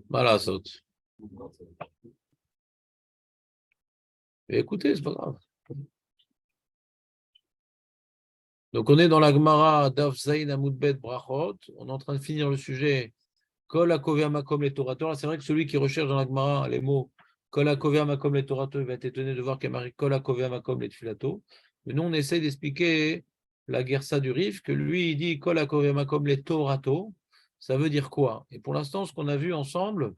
Voilà, saute. Écoutez, c'est pas grave. Donc, on est dans la Gemara Daf Zayin Amud Bet Brachot. On est en train de finir le sujet Kol HaKovea Makom Le Torato. C'est vrai que celui qui recherche dans la Gemara les mots Kol HaKovea Makom Le Torato, il va être étonné de voir qu'il y a marqué Kol HaKovea Makom Le Tfilato. Mais nous, on essaie d'expliquer la Gersa du Rif, que lui, il dit Kol HaKovea Makom Le Torato. Ça veut dire quoi? Et pour l'instant, ce qu'on a vu ensemble,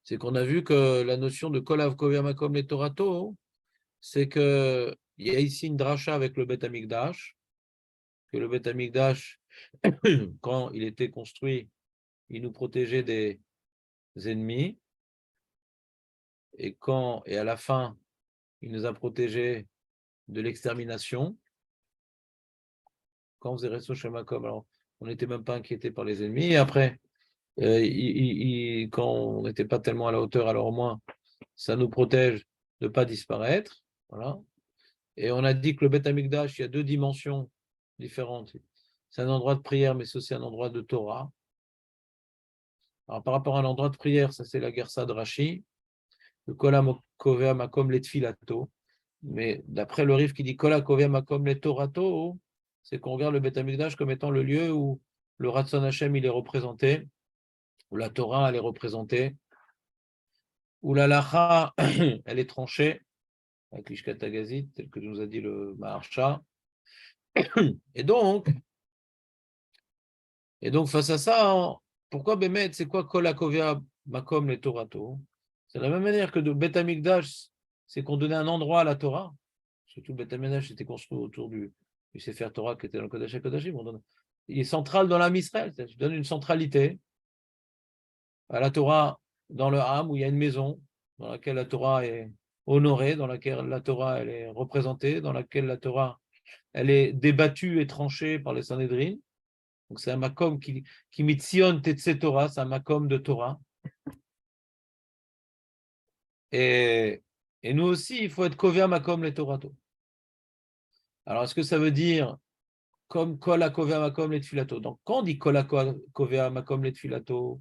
c'est qu'on a vu que la notion de Kol HaKovea Makom Le Torato, c'est qu'il y a ici une dracha avec le Bet Amikdash, que le Bet Amikdash, quand il était construit, il nous protégeait des ennemis, et à la fin, il nous a protégés de l'extermination. Quand on faisait Resto Shemakom, alors on n'était même pas inquiété par les ennemis, et après, quand on n'était pas tellement à la hauteur, alors au moins, ça nous protège de ne pas disparaître. Voilà. Et on a dit que le Bet Amikdash, il y a deux dimensions différentes. C'est un endroit de prière, mais c'est aussi un endroit de Torah. Alors, par rapport à l'endroit de prière, ça c'est la Gersa de Rashi, le Kol HaKovea Makom Le Tfilato. Mais d'après le Rif qui dit Kol HaKovea Makom Le Torato, c'est qu'on regarde le Bet Amikdash comme étant le lieu où le Ratzon Hashem il est représenté, où la Torah elle est représentée, où la Lacha elle est tranchée, avec l'Ishkat Hagazit, tel que nous a dit le Maharsha. Et donc, face à ça, pourquoi Bémet, c'est quoi Kol HaKovea Makom Le Torato? C'est de la même manière que le Bet Amikdash, c'est qu'on donnait un endroit à la Torah. Surtout le Bet Amikdash était construit autour du Sefer Torah qui était dans le Kodesh HaKodashim. Il est central dans l'âme Israël. Tu donnes une centralité à la Torah dans le Ham, où il y a une maison dans laquelle la Torah est honorée, dans laquelle la Torah elle est représentée, dans laquelle la Torah elle est débattue et tranchée par les Sanhédrin. Donc c'est un makom qui mitzion tetse Torah, c'est un makom de Torah. Et nous aussi, il faut être kovea makom le Torato. Alors, est-ce que ça veut dire comme kol kovea makom le tfilato? Donc, quand on dit kol kovea makom le tfilato,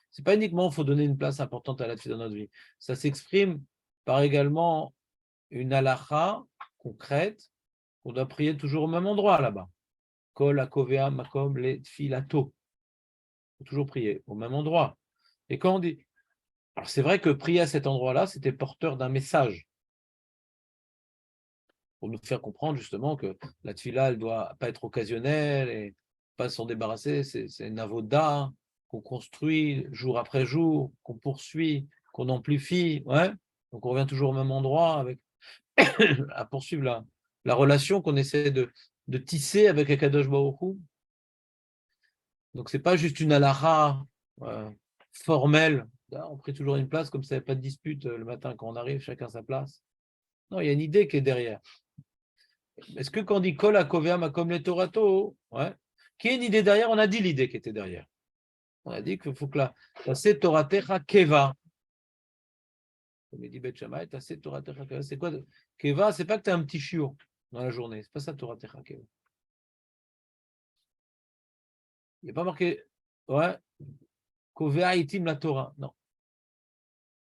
c'est pas uniquement il faut donner une place importante à la tfila dans notre vie. Ça s'exprime par également une halacha concrète qu'on doit prier toujours au même endroit là-bas. Kol kovea makom le tfilato. Il faut toujours prier au même endroit. Et quand on dit... Alors, c'est vrai que prier à cet endroit-là, c'était porteur d'un message, pour nous faire comprendre justement que la tfila, elle ne doit pas être occasionnelle et pas s'en débarrasser. C'est une avoda qu'on construit jour après jour, qu'on poursuit, qu'on amplifie. Ouais. Donc, on revient toujours au même endroit avec à poursuivre la relation qu'on essaie de tisser avec Akadosh Baruch Hu. Donc, ce n'est pas juste une halakha formelle. On prie toujours une place, comme ça, il n'y a pas de dispute le matin quand on arrive, chacun sa place. Non, il y a une idée qui est derrière. Est-ce que quand on dit Kol HaKovea Makom Le Torato, ouais, qui est une idée derrière? On a dit l'idée qui était derrière. On a dit qu'il faut que la Taseh Toratecha Keva. Comme il dit Bet Shammai, Taseh Toratecha Keva. C'est quoi Keva? C'est pas que tu as un petit chiot dans la journée. C'est pas ça Toratecha Keva. Il n'y a pas marqué, ouais, Kovea Itim la Torah. Non.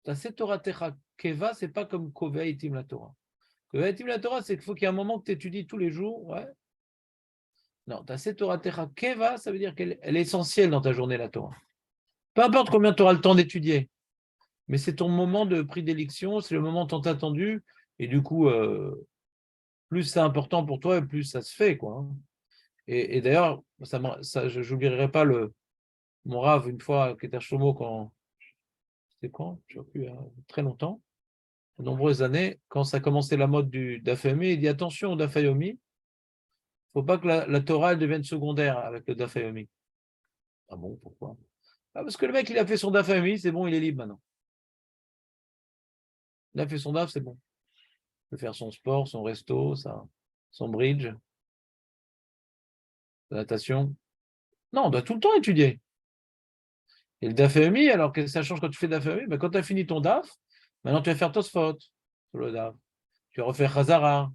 Taseh Toratecha Keva, c'est pas comme Kovea Itim la Torah. Kovea Itim la Torah, c'est qu'il faut qu'il y ait un moment que tu étudies tous les jours, ouais. Non, Taseh Toratecha Keva, ça veut dire qu'elle est essentielle dans ta journée, la Torah. Peu importe combien tu auras le temps d'étudier, mais c'est ton moment de prédilection, c'est le moment tant attendu, et du coup, plus c'est important pour toi, plus ça se fait, quoi. Et d'ailleurs, je n'oublierai pas mon rave une fois qui était à Shlomo c'était quand? Je ne sais plus, très longtemps, de nombreuses années, quand ça commençait la mode du Daf Yomi, il dit attention au Daf Yomi, il ne faut pas que la Torah elle devienne secondaire avec le Daf Yomi. Ah bon, pourquoi? Parce que le mec, il a fait son Daf Yomi, c'est bon, il est libre maintenant. Il a fait son Daf, c'est bon. Il peut faire son sport, son resto, son bridge, sa natation. Non, on doit tout le temps étudier. Et le DAF EMI, alors que ça change quand tu fais DAF EMI, ben quand tu as fini ton DAF, maintenant tu vas faire Tosfot sur le DAF. Tu vas refaire Khazara.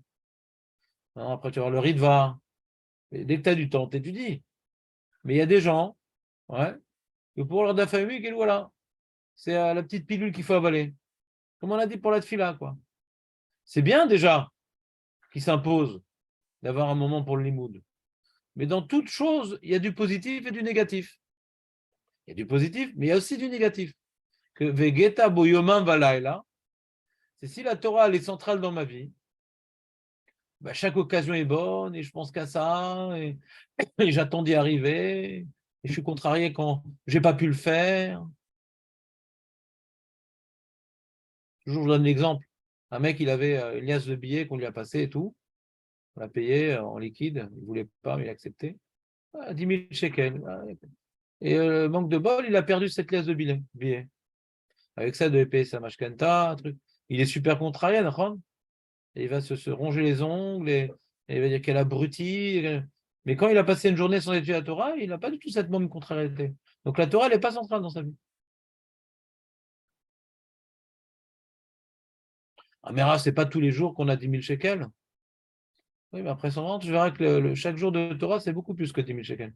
Après, tu vas avoir le Ritva. Et dès que tu as du temps, tu étudies. Mais il y a des gens, ouais, Et pour l'ordre d'affaire, voilà. C'est la petite pilule qu'il faut avaler. Comme on a dit pour la tefila, quoi. C'est bien déjà qu'il s'impose d'avoir un moment pour le limoud. Mais dans toute chose, il y a du positif et du négatif. Il y a du positif, mais il y a aussi du négatif. Que Vegeta Boyoman Valaila, c'est si la Torah elle est centrale dans ma vie, bah, chaque occasion est bonne et je pense qu'à ça et j'attends d'y arriver et je suis contrarié quand j'ai pas pu le faire. Toujours, je donne l'exemple. Un mec, il avait une liasse de billets qu'on lui a passé et tout. On l'a payé en liquide. Il ne voulait pas, mais il a accepté. 10 000 shekels. Et manque de bol, il a perdu cette liasse de billets. Avec ça, il devait payer sa mashkenta, un truc. Il est super contrarié, d'accord. Et il va se ronger les ongles et il va dire quel abruti. Mais quand il a passé une journée sans étudier la Torah, il n'a pas du tout cette même contrariété. Donc la Torah, elle n'est pas centrale dans sa vie. Ah, mais c'est pas tous les jours qu'on a 10 000 shekels. Oui, mais après 100 ans, tu verras que chaque jour de Torah, c'est beaucoup plus que 10 000 shekels.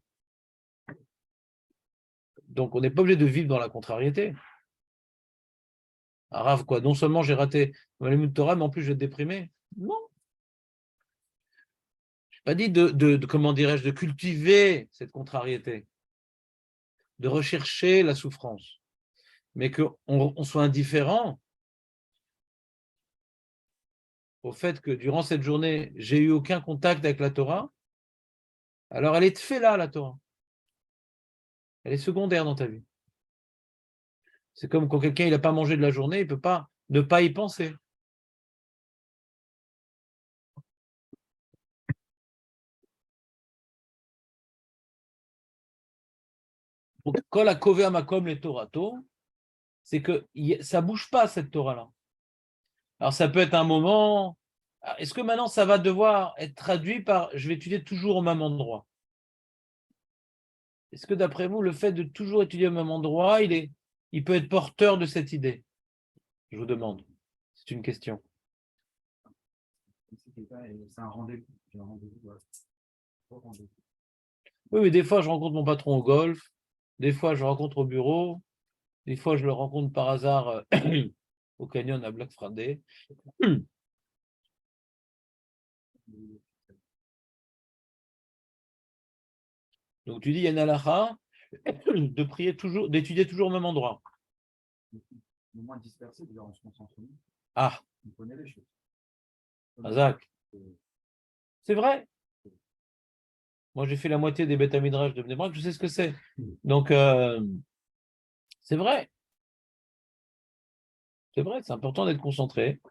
Donc, on n'est pas obligé de vivre dans la contrariété. Ah, Rav, quoi, non seulement j'ai raté ma limite de Torah, mais en plus je vais être déprimé. Non. Je n'ai pas dit comment dirais-je, de cultiver cette contrariété, de rechercher la souffrance, mais qu'on soit indifférent au fait que durant cette journée, j'ai eu aucun contact avec la Torah. Alors, elle est fait là, la Torah. Elle est secondaire dans ta vie. C'est comme quand quelqu'un n'a pas mangé de la journée, il ne peut pas ne pas y penser. Donc, quand la Kovea Makom les Torato, c'est que ça ne bouge pas cette Torah-là. Alors, ça peut être un moment. Est-ce que maintenant, ça va devoir être traduit par je vais étudier toujours au même endroit? Est-ce que d'après vous, le fait de toujours étudier au même endroit, il peut être porteur de cette idée? Je vous demande. C'est une question. C'est un rendez-vous. Oui, mais des fois, je rencontre mon patron au golf. Des fois, je le rencontre au bureau. Des fois, je le rencontre par hasard au canyon à Black Friday. Donc, tu dis, il y a une halakha de prier toujours, d'étudier toujours au même endroit. Le moins dispersé, on se concentre. Ah, On connaît les choses. Azak. C'est vrai. Moi, j'ai fait la moitié des Beth Midrash de Bnei Brak, je sais ce que c'est. Donc, c'est vrai. C'est vrai, c'est important d'être concentré.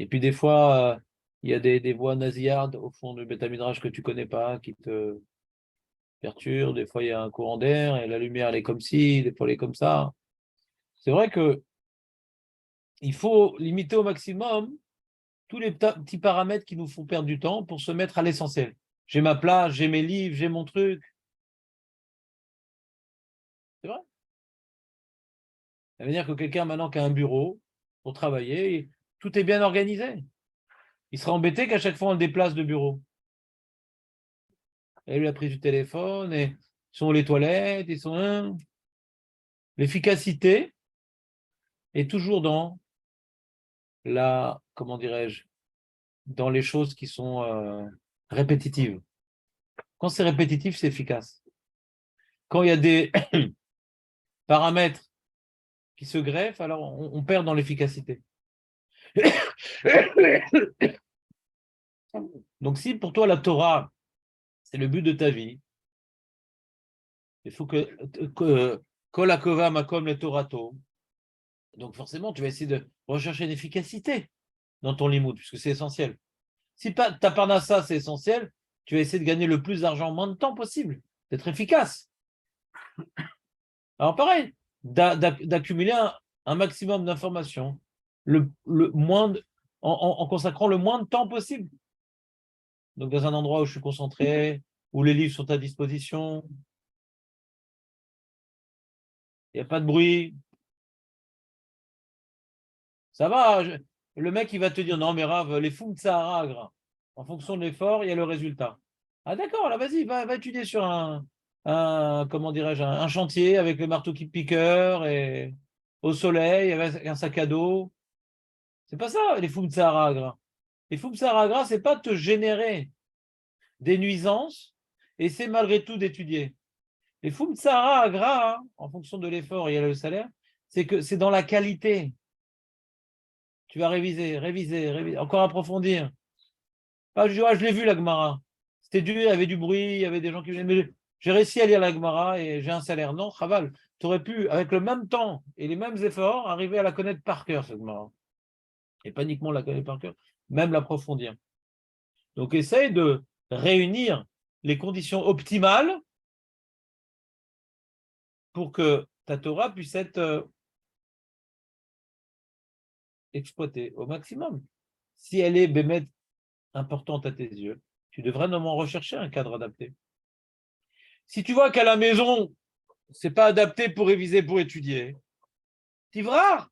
Et puis, des fois, il y a des voix nasillardes au fond du Beth Midrash que tu connais pas, qui te perturbent. Des fois, il y a un courant d'air et la lumière, elle est comme ci, des fois, elle est comme ça. C'est vrai que il faut limiter au maximum tous les petits paramètres qui nous font perdre du temps pour se mettre à l'essentiel. J'ai ma plage, j'ai mes livres, j'ai mon truc. C'est vrai. Ça veut dire que quelqu'un maintenant qui a un bureau pour travailler, tout est bien organisé. Il sera embêté qu'à chaque fois on le déplace de bureau. Et lui a pris du téléphone, et sont les toilettes, ils sont. L'efficacité est toujours dans la, comment dirais-je, dans les choses qui sont répétitives. Quand c'est répétitif, c'est efficace. Quand il y a des paramètres qui se greffent, alors on perd dans l'efficacité. Donc si pour toi la Torah, c'est le but de ta vie, il faut que Kol Hakova Makom le Torato. Donc forcément, tu vas essayer de rechercher une efficacité dans ton limoud, puisque c'est essentiel. Si ta parnassa, c'est essentiel, tu vas essayer de gagner le plus d'argent en moins de temps possible, d'être efficace. Alors pareil, d'accumuler un maximum d'informations en consacrant le moins de temps possible. Donc dans un endroit où je suis concentré, où les livres sont à disposition, il n'y a pas de bruit. Ça va, le mec il va te dire non mais Rav, les fous de Sahara, en fonction de l'effort, il y a le résultat. Ah d'accord, là vas-y, va étudier sur un comment dirais-je, un chantier avec le marteau qui piqueur et au soleil avec un sac à dos. C'est pas ça, les fums Sahara. Les fums Sahara, c'est pas te générer des nuisances et c'est malgré tout d'étudier. Les fums Sahara, en fonction de l'effort et le salaire, c'est que c'est dans la qualité. Tu vas réviser, encore approfondir. Ah, je l'ai vu, la Gemara. C'était dur, il y avait du bruit, il y avait des gens qui venaient. Mais j'ai réussi à lire la Gemara et j'ai un salaire. Non, Chaval, tu aurais pu, avec le même temps et les mêmes efforts, arriver à la connaître par cœur, cette Gemara. Et pas uniquement la connaître par cœur, même l'approfondir. Donc, essaye de réunir les conditions optimales pour que ta Torah puisse être exploitée au maximum. Si elle est bémet importante à tes yeux, tu devrais normalement rechercher un cadre adapté. Si tu vois qu'à la maison, c'est pas adapté pour réviser, pour étudier, Tivrard.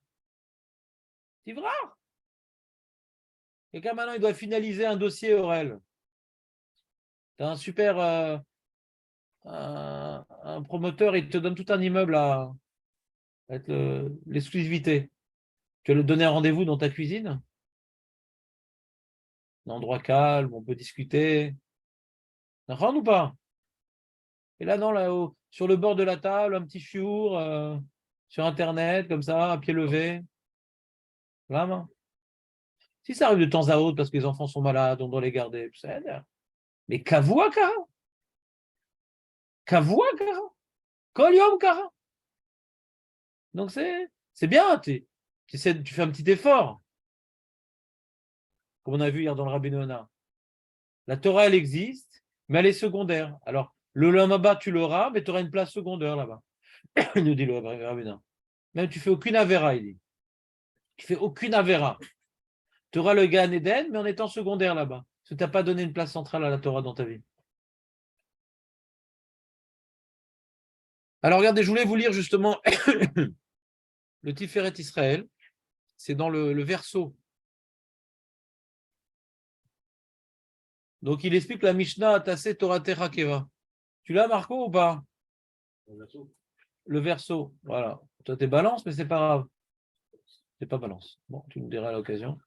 Quelqu'un maintenant, il doit finaliser un dossier Aurel. Tu as un super un promoteur, il te donne tout un immeuble à être l'exclusivité. Tu vas lui donner un rendez-vous dans ta cuisine, un endroit calme, on peut discuter. D'accord ou pas? Et là, non, là-haut, sur le bord de la table, un petit chiour, sur Internet, comme ça, à pied levé. Vraiment. Si ça arrive de temps à autre parce que les enfants sont malades, on doit les garder, ça aide. Mais kavua kara. Kavua kara. Kol yom kara. Donc c'est bien, tu fais un petit effort. Comme on a vu hier dans le Rabbi Nona. La Torah, elle existe, mais elle est secondaire. Alors, le Lamaba, tu l'auras, mais tu auras une place secondaire là-bas. Il nous dit le Rabbi Nona. Même tu fais aucune avéra, il dit. Tu fais aucune avéra. Tu auras le Gan Eden, mais en étant secondaire là-bas. Parce que tu n'as pas donné une place centrale à la Torah dans ta vie. Alors, regardez, je voulais vous lire justement le Tiferet Israël. C'est dans le verso. Donc, il explique la Mishnah Tassé Torah Techa Keva. Tu l'as, Marco, ou pas? Le verso. Voilà. Toi, t'es balance, mais c'est pas grave. C'est pas balance. Bon, tu me diras à l'occasion.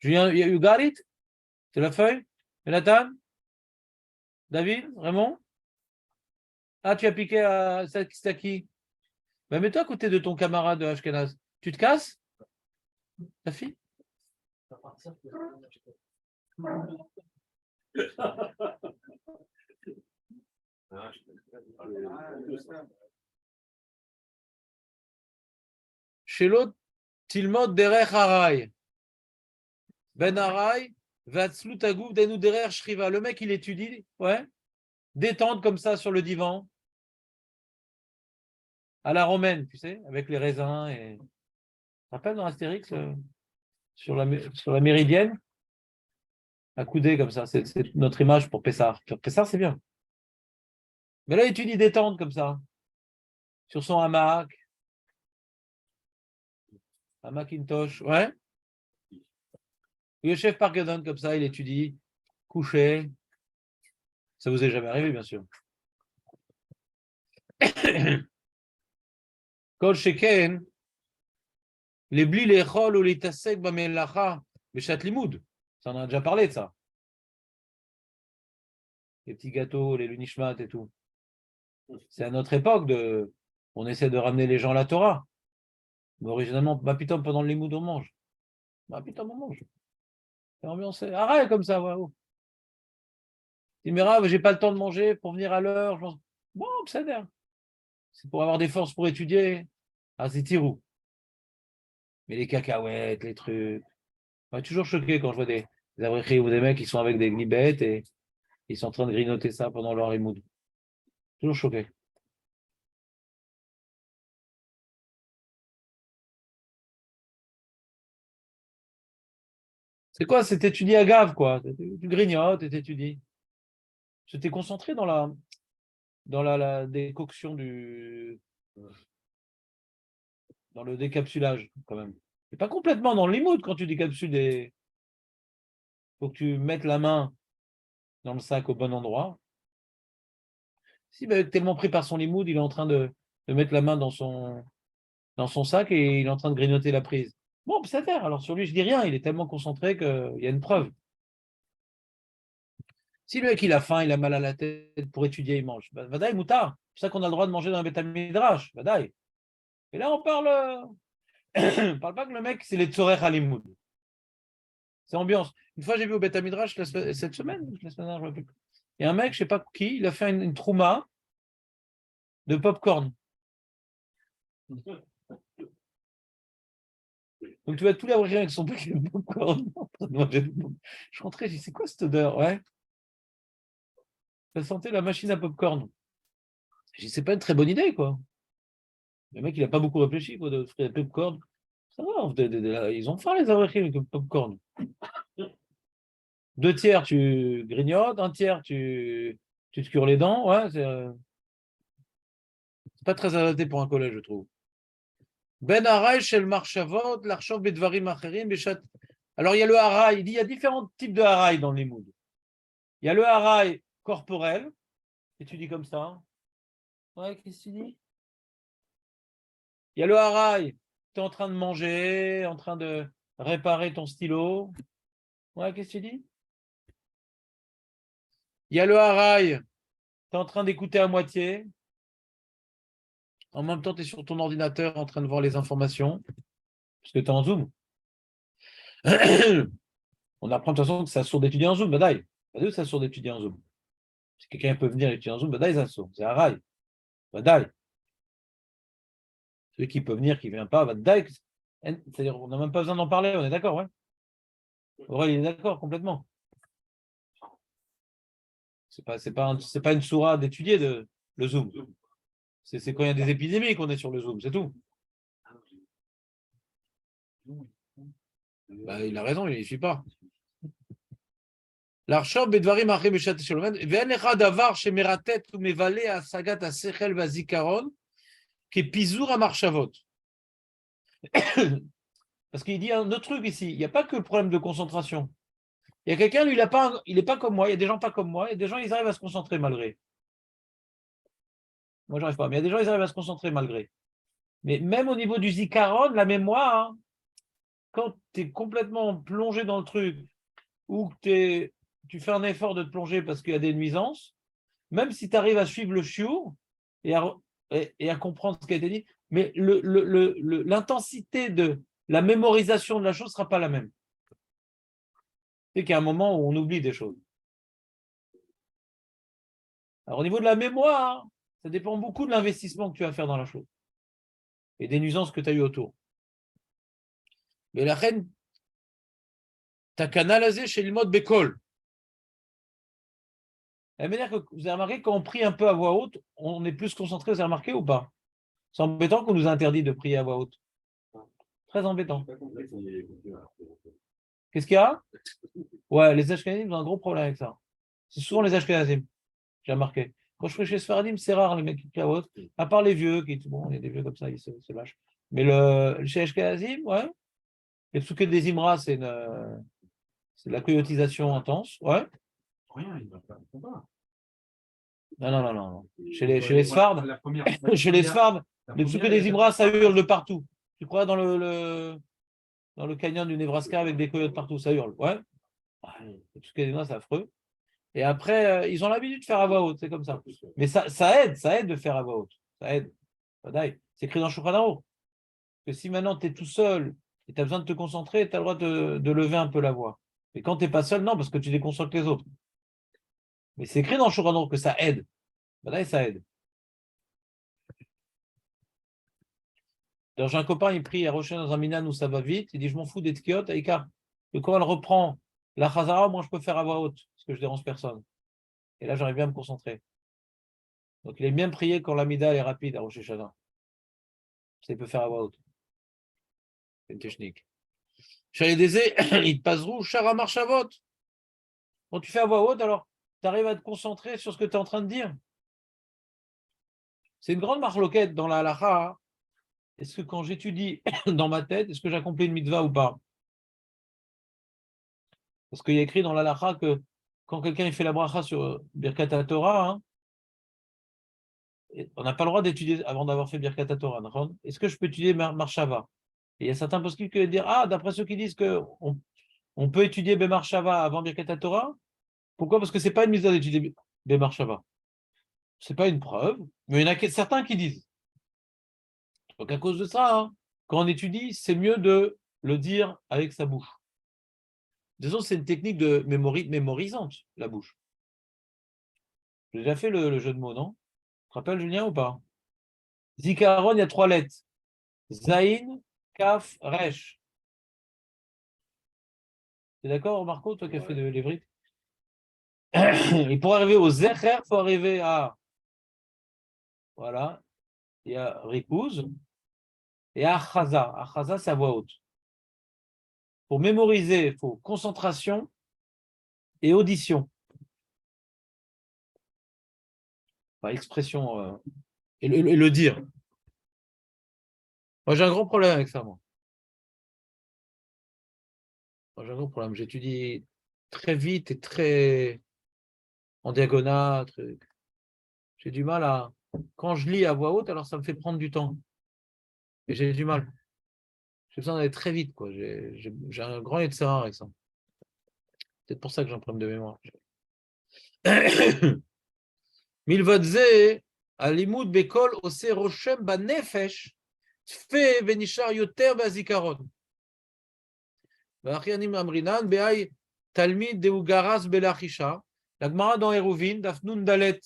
Julien, you got it? C'est la feuille? Jonathan? David? Raymond? Ah, tu as piqué à qui? Ben, mets-toi à côté de ton camarade de Ashkenaz. Tu te casses? Ta fille? Chez l'autre, Tilmod Derech Harai. Ben Harai, Vatslut Agouf Denu Derech Shriva. Le mec, il étudie, ouais, détente comme ça sur le divan, à la romaine, tu sais, avec les raisins. Et... Tu te rappelles dans Astérix, sur la méridienne, accoudé comme ça, c'est notre image pour Pessar. Pessar, c'est bien. Mais là, il étudie détente comme ça, sur son hamac, un Macintosh, ouais. Le chef Pargadon comme ça, il étudie, couché. Ça vous est jamais arrivé, bien sûr. Kol Sheken, les bli, les chol ou les tasek bamelacha, les chat limoud. Ça, on en a déjà parlé de ça. Les petits gâteaux, les lunishmat et tout. C'est à notre époque on essaie de ramener les gens à la Torah. Mais originalement, bah putain, pendant le limoud, on mange. Bah putain, on mange. C'est ambiancé. Arrête comme ça, ouais. Il me dit, j'ai pas le temps de manger pour venir à l'heure. Bon, ça a c'est pour avoir des forces pour étudier. Ah, c'est tirou. Mais les cacahuètes, les trucs. Je suis toujours choqué quand je vois des abriquets ou des mecs qui sont avec des glibettes et ils sont en train de grignoter ça pendant leur limoud. Toujours choqué. C'est quoi? C'est étudier à gave, quoi. Tu grignotes et t'étudies. Tu t'es concentré dans la décoction dans le décapsulage, quand même. Et pas complètement dans le limoud quand tu décapsules des. Il faut que tu mettes la main dans le sac au bon endroit. Si, ben, tellement pris par son limoud, il est en train de mettre la main dans son sac et il est en train de grignoter la prise. Bon, ça terre. Alors sur lui, je dis rien. Il est tellement concentré qu'il y a une preuve. Si le mec il a faim, il a mal à la tête pour étudier, il mange. Bah, Vadaï, moutard. C'est ça qu'on a le droit de manger dans un Beth Midrash. Vadaï. Et là, on parle. On parle pas que le mec, c'est les Tzorech Halimoud. C'est ambiance. Une fois, j'ai vu au Beth Midrash cette semaine, la semaine dernière, je me rappelle plus. Il y a un mec, je sais pas qui, il a fait une trouma de popcorn. Donc tu vois tous les Avril avec son paquet de popcorn. Je rentrais, j'ai dit, c'est quoi cette odeur? Ouais. Ça sentait la machine à popcorn. J'ai dit, c'est pas une très bonne idée, quoi. Le mec, il a pas beaucoup réfléchi, quoi, de faire des popcorn. Ça va, ils ont faim, les Avril, avec le popcorn. 2 tiers, tu grignotes, 1 tiers, tu te cures les dents. Ouais, c'est pas très adapté pour un collège, je trouve. Ben Haray, Shel Marchavot, l'Archov Bedvarim Acherim, Beshat. Alors, il y a le Haray, il dit il y a différents types de Haray dans les moods. Il y a le Haray corporel, et tu dis comme ça. Ouais, qu'est-ce que tu dis? Il y a le Haray, tu es en train de manger, en train de réparer ton stylo. Ouais, qu'est-ce que tu dis? Il y a le Haray, tu es en train d'écouter à moitié. En même temps, tu es sur ton ordinateur en train de voir les informations, parce que tu es en Zoom. On apprend de toute façon que c'est sourd d'étudier en Zoom, badaï. Pas c'est sourd d'étudier en Zoom. Si quelqu'un peut venir étudier en Zoom, badaï, c'est sourd. C'est Haray. Badaï. Celui qui peut venir, qui ne vient pas, badaï. C'est-à-dire, on n'a même pas besoin d'en parler, on est d'accord, ouais? Aurélien est d'accord, complètement. C'est pas une sourate d'étudier le Zoom. C'est quand il y a des épidémies qu'on est sur le Zoom, c'est tout. Bah, il a raison, il ne suit pas. L'archov bedvarim achim beshat shalom ve'en echad davar shemeratet umevale asagat hasechel vazikaron kepizur hamarchavot. Parce qu'il dit un autre truc ici, il n'y a pas que le problème de concentration. Il y a quelqu'un, lui, il n'est pas comme moi, il y a des gens pas comme moi, et des gens, ils arrivent à se concentrer malgré. Moi, j'arrive pas, mais il y a des gens, ils arrivent à se concentrer malgré. Mais même au niveau du zikaron, la mémoire, hein, quand tu es complètement plongé dans le truc, ou que tu fais un effort de te plonger parce qu'il y a des nuisances, même si tu arrives à suivre le chiour et à comprendre ce qui a été dit, mais l'intensité de la mémorisation de la chose ne sera pas la même. C'est qu'il y a un moment où on oublie des choses. Alors, au niveau de la mémoire, ça dépend beaucoup de l'investissement que tu vas faire dans la chose et des nuisances que tu as eues autour. Mais la reine, tu as canalisé chez le mode Bécole. La manière que vous avez remarqué, quand on prie un peu à voix haute, on est plus concentré, vous avez remarqué ou pas? C'est embêtant qu'on nous a interdit de prier à voix haute. Très embêtant. Qu'est-ce qu'il y a? Ouais, les Ashkenazim ont un gros problème avec ça. C'est souvent les Ashkenazim, j'ai remarqué. Quand je prie chez Sfaradim, c'est rare les mecs qui crient à voix haute, à part les vieux, bon, il y a des vieux comme ça, ils se lâchent. Mais chez Ashkenazim, ouais, les Psuké des Imra, c'est de la coyotisation intense, ouais. Rien, il va pas. Non, non, non, non. Chez les Sfards, chez les Sfards, les Psuké des Imra, ça hurle de partout. Tu crois dans le canyon du Nebraska avec des coyotes partout, ça hurle, ouais. Les Psuké des Imra, c'est affreux. Et après, ils ont l'habitude de faire à voix haute, c'est comme ça. Mais ça aide de faire à voix haute. Ça aide. C'est écrit dans Shulchan Aruch que si maintenant tu es tout seul et tu as besoin de te concentrer, tu as le droit de lever un peu la voix. Mais quand tu n'es pas seul, non, parce que tu déconcentres les autres. Mais c'est écrit dans Shulchan Aruch que ça aide. Ça aide. Alors, j'ai un copain, il prie à Rochen dans un minan où ça va vite. Il dit je m'en fous des tkiot, car quand elle reprend la chazara, moi je peux faire à voix haute, parce que je dérange personne. Et là, j'arrive bien à me concentrer. Donc, il est bien prié quand l'amida est rapide à Rosh Hashanah. Ça, il peut faire à voix haute. C'est une technique. Chez les il te passe rouge, chara marchavot. Quand tu fais à voix haute, alors tu arrives à te concentrer sur ce que tu es en train de dire. C'est une grande marloquette dans la halakha. Est-ce que quand j'étudie dans ma tête, est-ce que j'accomplis une mitzvah ou pas? Parce qu'il y a écrit dans la halakha que quand quelqu'un fait la bracha sur Birkat Torah, hein, on n'a pas le droit d'étudier avant d'avoir fait Birkat Torah. Est-ce que je peux étudier Marshava? Et il y a certains poskim qui vont dire, d'après ceux qui disent qu'on peut étudier Marshava avant Birkat Torah, pourquoi? Parce que ce n'est pas une mise d'étudier Marshava. Ce n'est pas une preuve, mais il y en a certains qui disent. Donc à cause de ça, quand on étudie, c'est mieux de le dire avec sa bouche. De toute façon, c'est une technique de mémorisante, la bouche. J'ai déjà fait le jeu de mots, non? Tu te rappelles, Julien, ou pas? Zikaron, il y a 3 lettres. Zaïn, Kaf, Resh. Tu es d'accord, Marco, toi qui as fait de l'hébride? Et pour arriver au Zecher, il faut arriver à. Voilà. Il y a Rikouz et à Achaza. Achaza, c'est à voix haute. Pour mémoriser, il faut concentration et audition. Enfin, expression. Et le dire. Moi, j'ai un gros problème avec ça, moi. J'ai un gros problème. J'étudie très vite et très en diagonale. J'ai du mal à. Quand je lis à voix haute, alors ça me fait prendre du temps. Et j'ai du mal. J'ai besoin d'aller très vite, quoi. J'ai un grand etc. avec ça. C'est peut-être pour ça que j'ai un problème de mémoire. מלבד זה, הלימוד בקול עושה רושם בנפש, תפה ונשאר יותר בזיכרון. ואחי אני מאמרינן, בהאי תלמיד דהו גרס בלחישה, l'Agmara dans Hérouvine, Dafnoun Dalet.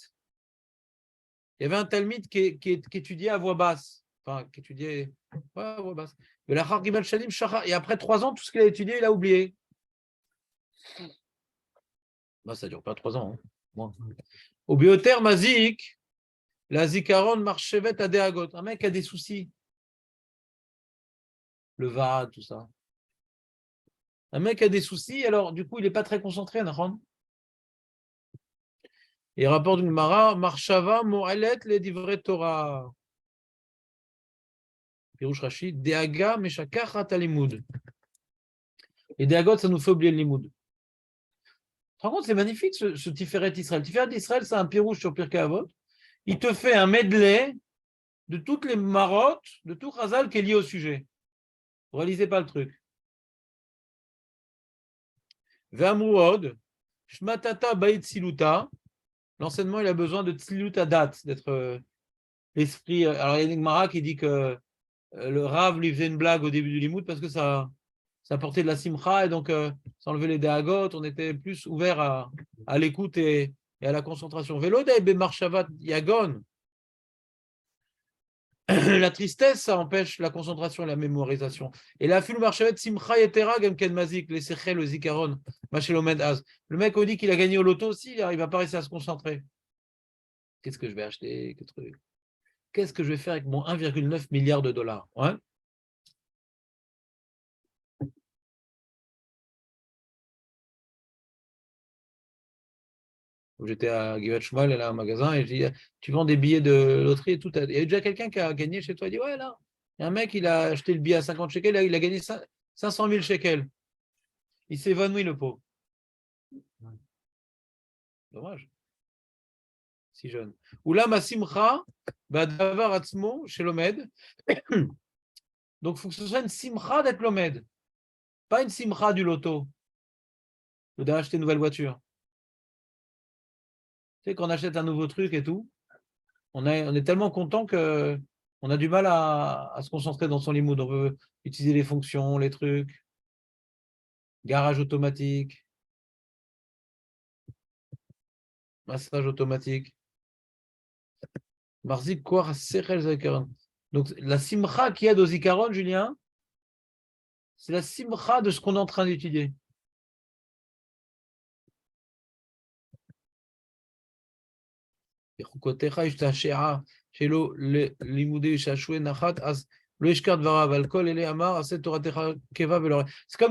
Il y avait un talmid qui étudiait à voix basse. Enfin, qui étudiait à voix basse. Et après 3 ans, tout ce qu'il a étudié, il a oublié. Bah, ça ne dure pas 3 ans. Hein. Bon. Au bioter mazik, la zikaron marchevet à Deagot. Un mec a des soucis. Le va, tout ça. Un mec a des soucis, alors du coup, il n'est pas très concentré. Et rapporte une Mara, Marshava, Mo'alet, les divrei Torah. Pirouche Rachid, Deaga, Meshakachat alimud. Et Deagot, ça nous fait oublier le limoud. Par contre, c'est magnifique ce Tiferet Israël. Tiferet Israël, c'est un pirouche sur Pirkei Avot. Il te fait un medley de toutes les marottes, de tout Chazal qui est lié au sujet. Vous ne réalisez pas le truc. Ve'amruod, Shmatata Bait Siluta. L'enseignement, il a besoin de Tsiluta date, d'être l'esprit. Alors, il y a une Gemara qui dit que le Rav lui faisait une blague au début du limoud parce que ça apportait de la simcha et donc ça enlevait les déagotes. On était plus ouvert à l'écoute et à la concentration. Velodei Bemarchavat Yagon. La tristesse, ça empêche la concentration et la mémorisation. Et la fil marchavet simcha yetera gemken mazik, les sechel, le zikaron, machelomed az. Le mec, on dit qu'il a gagné au loto aussi, il va pas réussir à se concentrer. Qu'est-ce que je vais acheter? Qu'est-ce que je vais faire avec mon 1,9 milliard de dollars? Ouais. J'étais à Givat Shmuel, elle a un magasin, et je dis, tu vends des billets de loterie et tout. Il y a déjà quelqu'un qui a gagné chez toi. Il dit, ouais, là, il y a un mec, il a acheté le billet à 50 shekels, il a gagné 500 000 shekels. Il s'est évanoui, le pauvre. Dommage. Si jeune. Oula ma simcha, badavar atzmo, chez l'omed. Donc, il faut que ce soit une simcha d'être l'omed. Pas une simcha du loto. Ou d'acheter une nouvelle voiture. Tu sais, quand on achète un nouveau truc et tout, on est tellement content que on a du mal à se concentrer dans son limoud. On veut utiliser les fonctions, les trucs, garage automatique, massage automatique. Marzik Kouar Sechel Zikaron. Donc la simcha qu'il y a dans Zikaron, Julien, c'est la simcha de ce qu'on est en train d'étudier. C'est comme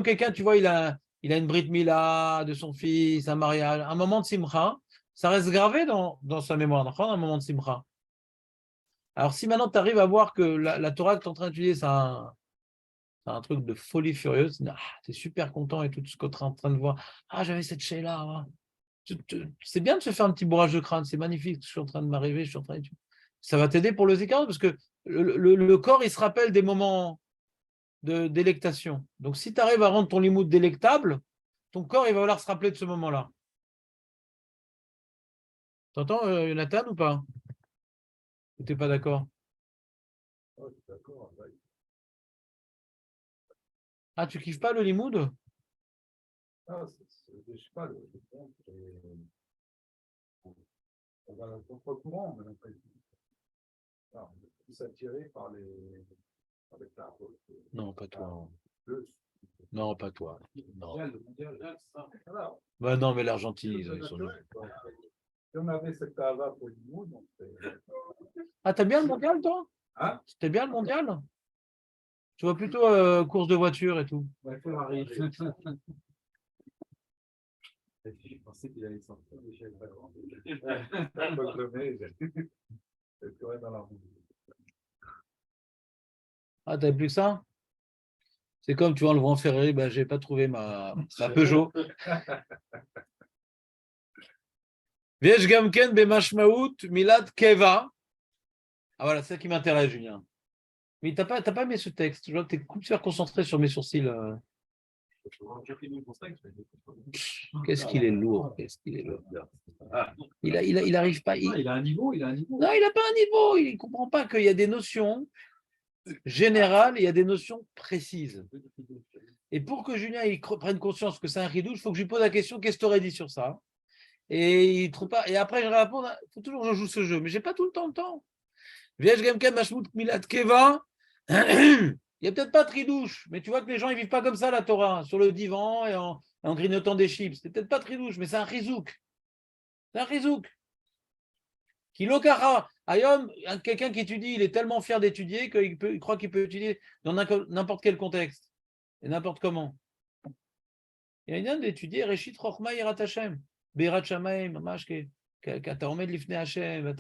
quelqu'un, tu vois, il a une brit mila de son fils, un mariage, un moment de simcha, ça reste gravé dans sa mémoire, un moment de simcha. Alors si maintenant tu arrives à voir que la Torah que tu es en train d'étudier, c'est un truc de folie furieuse, tu es super content et tout ce que tu es en train de voir, j'avais cette chez-là. C'est bien de se faire un petit bourrage de crâne, c'est magnifique, je suis en train de m'arriver, je suis en train de... ça va t'aider pour le zikaron, parce que le corps, il se rappelle des moments de délectation. Donc, si tu arrives à rendre ton limoud délectable, ton corps, il va falloir se rappeler de ce moment-là. T'entends, Jonathan, ou pas? Ou t'es pas d'accord? Oh, je suis d'accord. Ouais. Ah, tu kiffes pas le limoud? Ah, je sais pas, je pense que on va à contre-courant, on a l'impression. Ah, on est plus attiré par les arbres. Non, pas toi. Le- Non, pas toi. Non. le mondial, c'est ça. Voilà. Bah non, mais l'Argentine, C'est ils sont... naturel, quoi. Si on avait cette hava pour le monde, on serait- Ah, t'aimes bien le mondial, toi? Hein? T'aimes bien le mondial? Tu vois plutôt course de voiture et tout. Ouais, Ferrari. Je pensais qu'il allait sortir des chèques vacances. Moi, je le mets, je serais dans la roue. Ah, t'avais plus que ça? C'est comme, tu vois, le grand Ferrari, ben, j'ai pas trouvé ma Peugeot. Viej Gamken Bemashmaout Milad Keva. Ah voilà, c'est ça qui m'intéresse, Julien. Mais t'as pas aimé ce texte. Je vois que t'es super concentré sur mes sourcils. Qu'est-ce qu'il est lourd. Qu'est-ce qu'il est lourd. Il arrive pas. Il a un niveau, il a un niveau. Non, il n'a pas un niveau. Il ne comprend pas qu'il y a des notions générales et il y a des notions précises. Et pour que Julien il prenne conscience que c'est un ridouche, il faut que je lui pose la question, qu'est-ce que tu aurais dit sur ça? Et il trouve pas. Et après, je réponds, il faut toujours que je joue ce jeu, mais je n'ai pas tout le temps. Viej Gamken Mashmout Milad Keva. Il n'y a peut-être pas de tridouche, mais tu vois que les gens, ils ne vivent pas comme ça, la Torah, sur le divan et en grignotant des chips. C'est peut-être pas tridouche, mais c'est un rizouk. C'est un rizouk. Kilokara. Ayom, quelqu'un qui étudie, il est tellement fier d'étudier qu'il croit qu'il peut étudier dans n'importe quel contexte et n'importe comment. Il y a une d'étudier Reshit Chochma Yirat Hashem. Beirat Shamayim, mamash, Kata Omed Lifnei Hashem.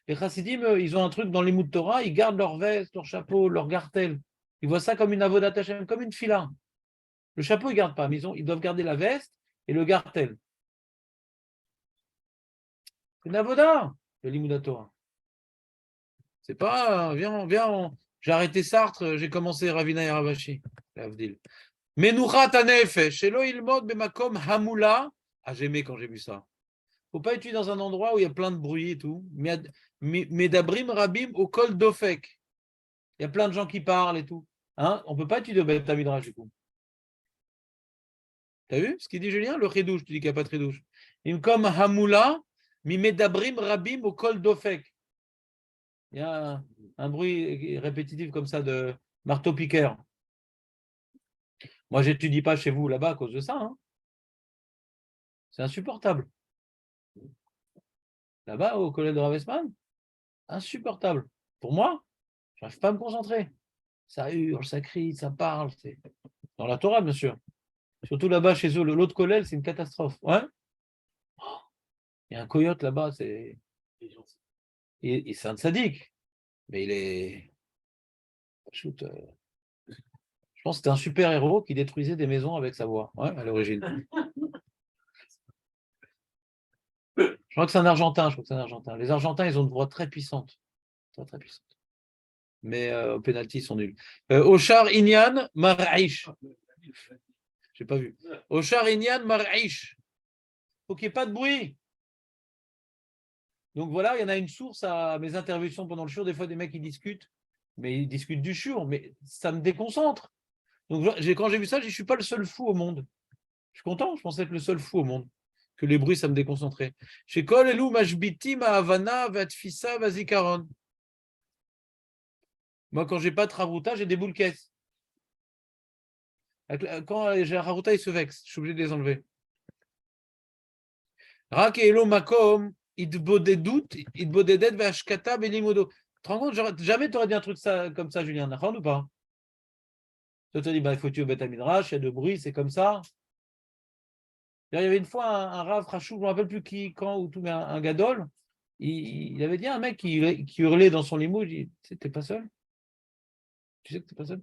Les chassidim, ils ont un truc dans les mots de Torah, ils gardent leur veste, leur chapeau, leur gartel. Ils voient ça comme une avodat Hashem, comme une fila. Le chapeau, ils ne gardent pas, mais ils doivent garder la veste et le gartel. C'est une avoda, le limouda Torah. C'est pas, viens, j'ai arrêté Sartre, j'ai commencé Ravina et Ravashi. Menuchat Anefesh, Shelo Ilmod Bemakom Hamula. Ah, j'aimais quand j'ai vu ça. Faut pas étudier dans un endroit où il y a plein de bruit et tout. Medabrim Rabim au Kol Dofek. Il y a plein de gens qui parlent et tout. Hein? On ne peut pas étudier au Beth Midrash du coup. T'as vu ce qu'il dit Julien? Le chidouche, tu dis qu'il n'y a pas de chidouche. Comme Hamula, Medabrim Rabim au Kol Dofek. Il y a un bruit répétitif comme ça de marteau-piqueur. Moi, je n'étudie pas chez vous là-bas à cause de ça. Hein. C'est insupportable. Là-bas, au collège de Ravesman, insupportable. Pour moi, je n'arrive pas à me concentrer. Ça hurle, ça crie, ça parle. C'est... Dans la Torah, bien sûr. Surtout là-bas, chez eux, l'autre collège, c'est une catastrophe. Ouais. Il y a un coyote là-bas, c'est. Et c'est un sadique. Mais il est. Shoot, je pense que c'était un super héros qui détruisait des maisons avec sa voix, ouais, à l'origine. Je crois que c'est un Argentin, Les Argentins, ils ont une voix très puissante. Très, très puissante. Mais au pénalty, ils sont nuls. Oshar Inyan Maraish. Je n'ai pas vu. Oshar Inyan Maraish. Il faut qu'il n'y ait pas de bruit. Donc voilà, il y en a une source à mes interventions pendant le shiur. Des fois, des mecs, ils discutent, mais ils discutent du shiur, mais ça me déconcentre. Donc quand j'ai vu ça, je ne suis pas le seul fou au monde. Je suis content, je pensais être le seul fou au monde. Que les bruits, ça me déconcentrait. Chez Kol Elou Mashbiti Ma'avana Vatfisa Vazikaron. Moi, quand j'ai pas de Ravruta, j'ai des boules caisses. Quand j'ai un Ravruta, ils se vexent. Je suis obligé de les enlever. Rak Elo Makom, Idbodedut, Idbodedet Vashkata Belimodo. Tu te rends compte, jamais tu aurais dit un truc comme ça, Julien, d'accord ou pas? Tu te dis, bah, il faut tuer au Beth Midrash, il y a de bruit, c'est comme ça. Il y avait une fois un Rav Rachou, je ne me rappelle plus qui, quand ou tout, mais un gadol, il avait dit à un mec qui hurlait dans son limo, il dit, tu sais que t'es pas seul? Tu sais que t'es pas seul?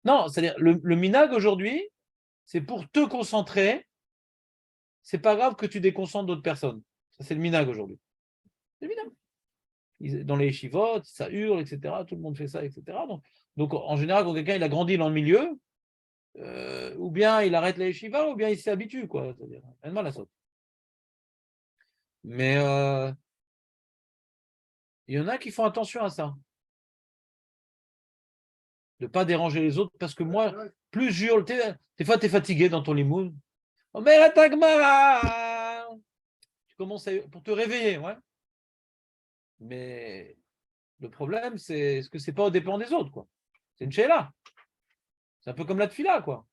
Non, c'est-à-dire, le minag aujourd'hui, c'est pour te concentrer, c'est pas grave que tu déconcentres d'autres personnes. Ça, c'est le minag aujourd'hui. C'est évident. Dans les chivotes, ça hurle, etc. Tout le monde fait ça, etc. Donc en général, quand quelqu'un il a grandi dans le milieu, ou bien il arrête les yeshivas, ou bien il s'y habitue, quoi. C'est-à-dire, rien de mal à ça. Mais il y en a qui font attention à ça. De ne pas déranger les autres, parce que moi, plus je hurle, des fois tu es fatigué dans ton limoud. Oh, mais la tagmara! Tu commences pour te réveiller, ouais. Mais le problème, c'est que c'est pas au dépend des autres, quoi. C'est une chéla. C'est un peu comme la tfila, quoi.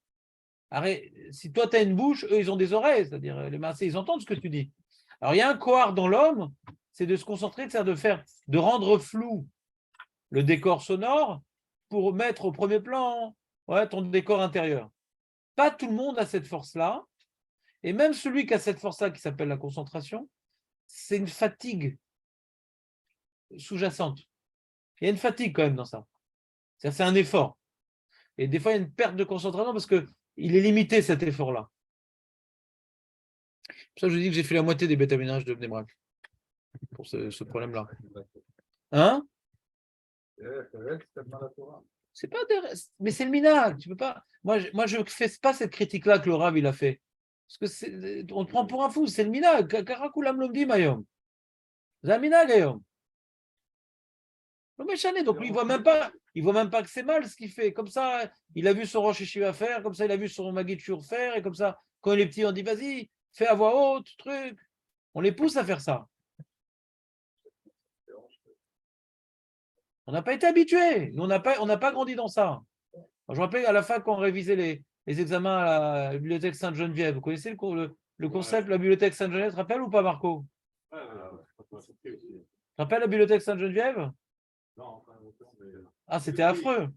Arrête, si toi tu as une bouche, eux ils ont des oreilles, c'est-à-dire les massés, ils entendent ce que tu dis. Alors il y a un kohar dans l'homme, c'est de se concentrer, c'est-à-dire de rendre flou le décor sonore pour mettre au premier plan, ouais, ton décor intérieur. Pas tout le monde a cette force-là, et même celui qui a cette force-là qui s'appelle la concentration, c'est une fatigue sous-jacente. Il y a une fatigue quand même dans ça. C'est un effort. Et des fois, il y a une perte de concentration parce qu'il est limité cet effort-là. C'est pour ça que je dis que j'ai fait la moitié des bêta-ménages de Bnei Brak pour ce problème-là. Hein? C'est pas mais c'est le minag. Tu peux pas. Moi, je ne fais pas cette critique-là que le Rav il a fait. Parce que on te prend pour un fou, c'est le minag. Karakulam lomdi mayom. C'est un minag ayom. Le méchané, donc lui, il voit même pas que c'est mal ce qu'il fait. Comme ça, il a vu son Rosh Yeshiva faire, comme ça, il a vu son Maggid Shur faire, et comme ça, quand il est petit, on dit vas-y, fais à voix haute, truc. On les pousse à faire ça. On n'a pas été habitués. Nous, on n'a pas grandi dans ça. Alors, je me rappelle à la fin, quand on révisait les examens à la bibliothèque Sainte-Geneviève, vous connaissez le concept de la bibliothèque Sainte-Geneviève, tu te rappelles ou pas, Marco? Tu te rappelles la bibliothèque Sainte-Geneviève? Ah, c'était affreux.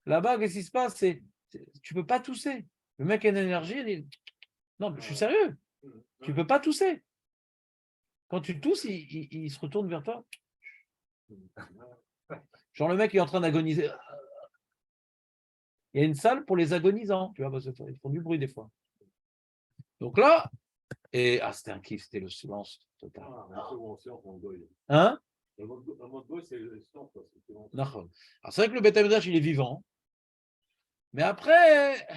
Là-bas, qu'est-ce qui se passe? Tu ne peux pas tousser. Le mec a une énergie, il dit non, je suis sérieux. Tu ne peux pas tousser. Quand tu tousses, il se retourne vers toi. Genre, le mec est en train d'agoniser. Il y a une salle pour les agonisants, tu vois, parce qu'ils font du bruit des fois. Donc là, c'était un kiff, c'était le silence total. Hein? Alors, c'est vrai que le Beth Amikdash, il est vivant. Mais après,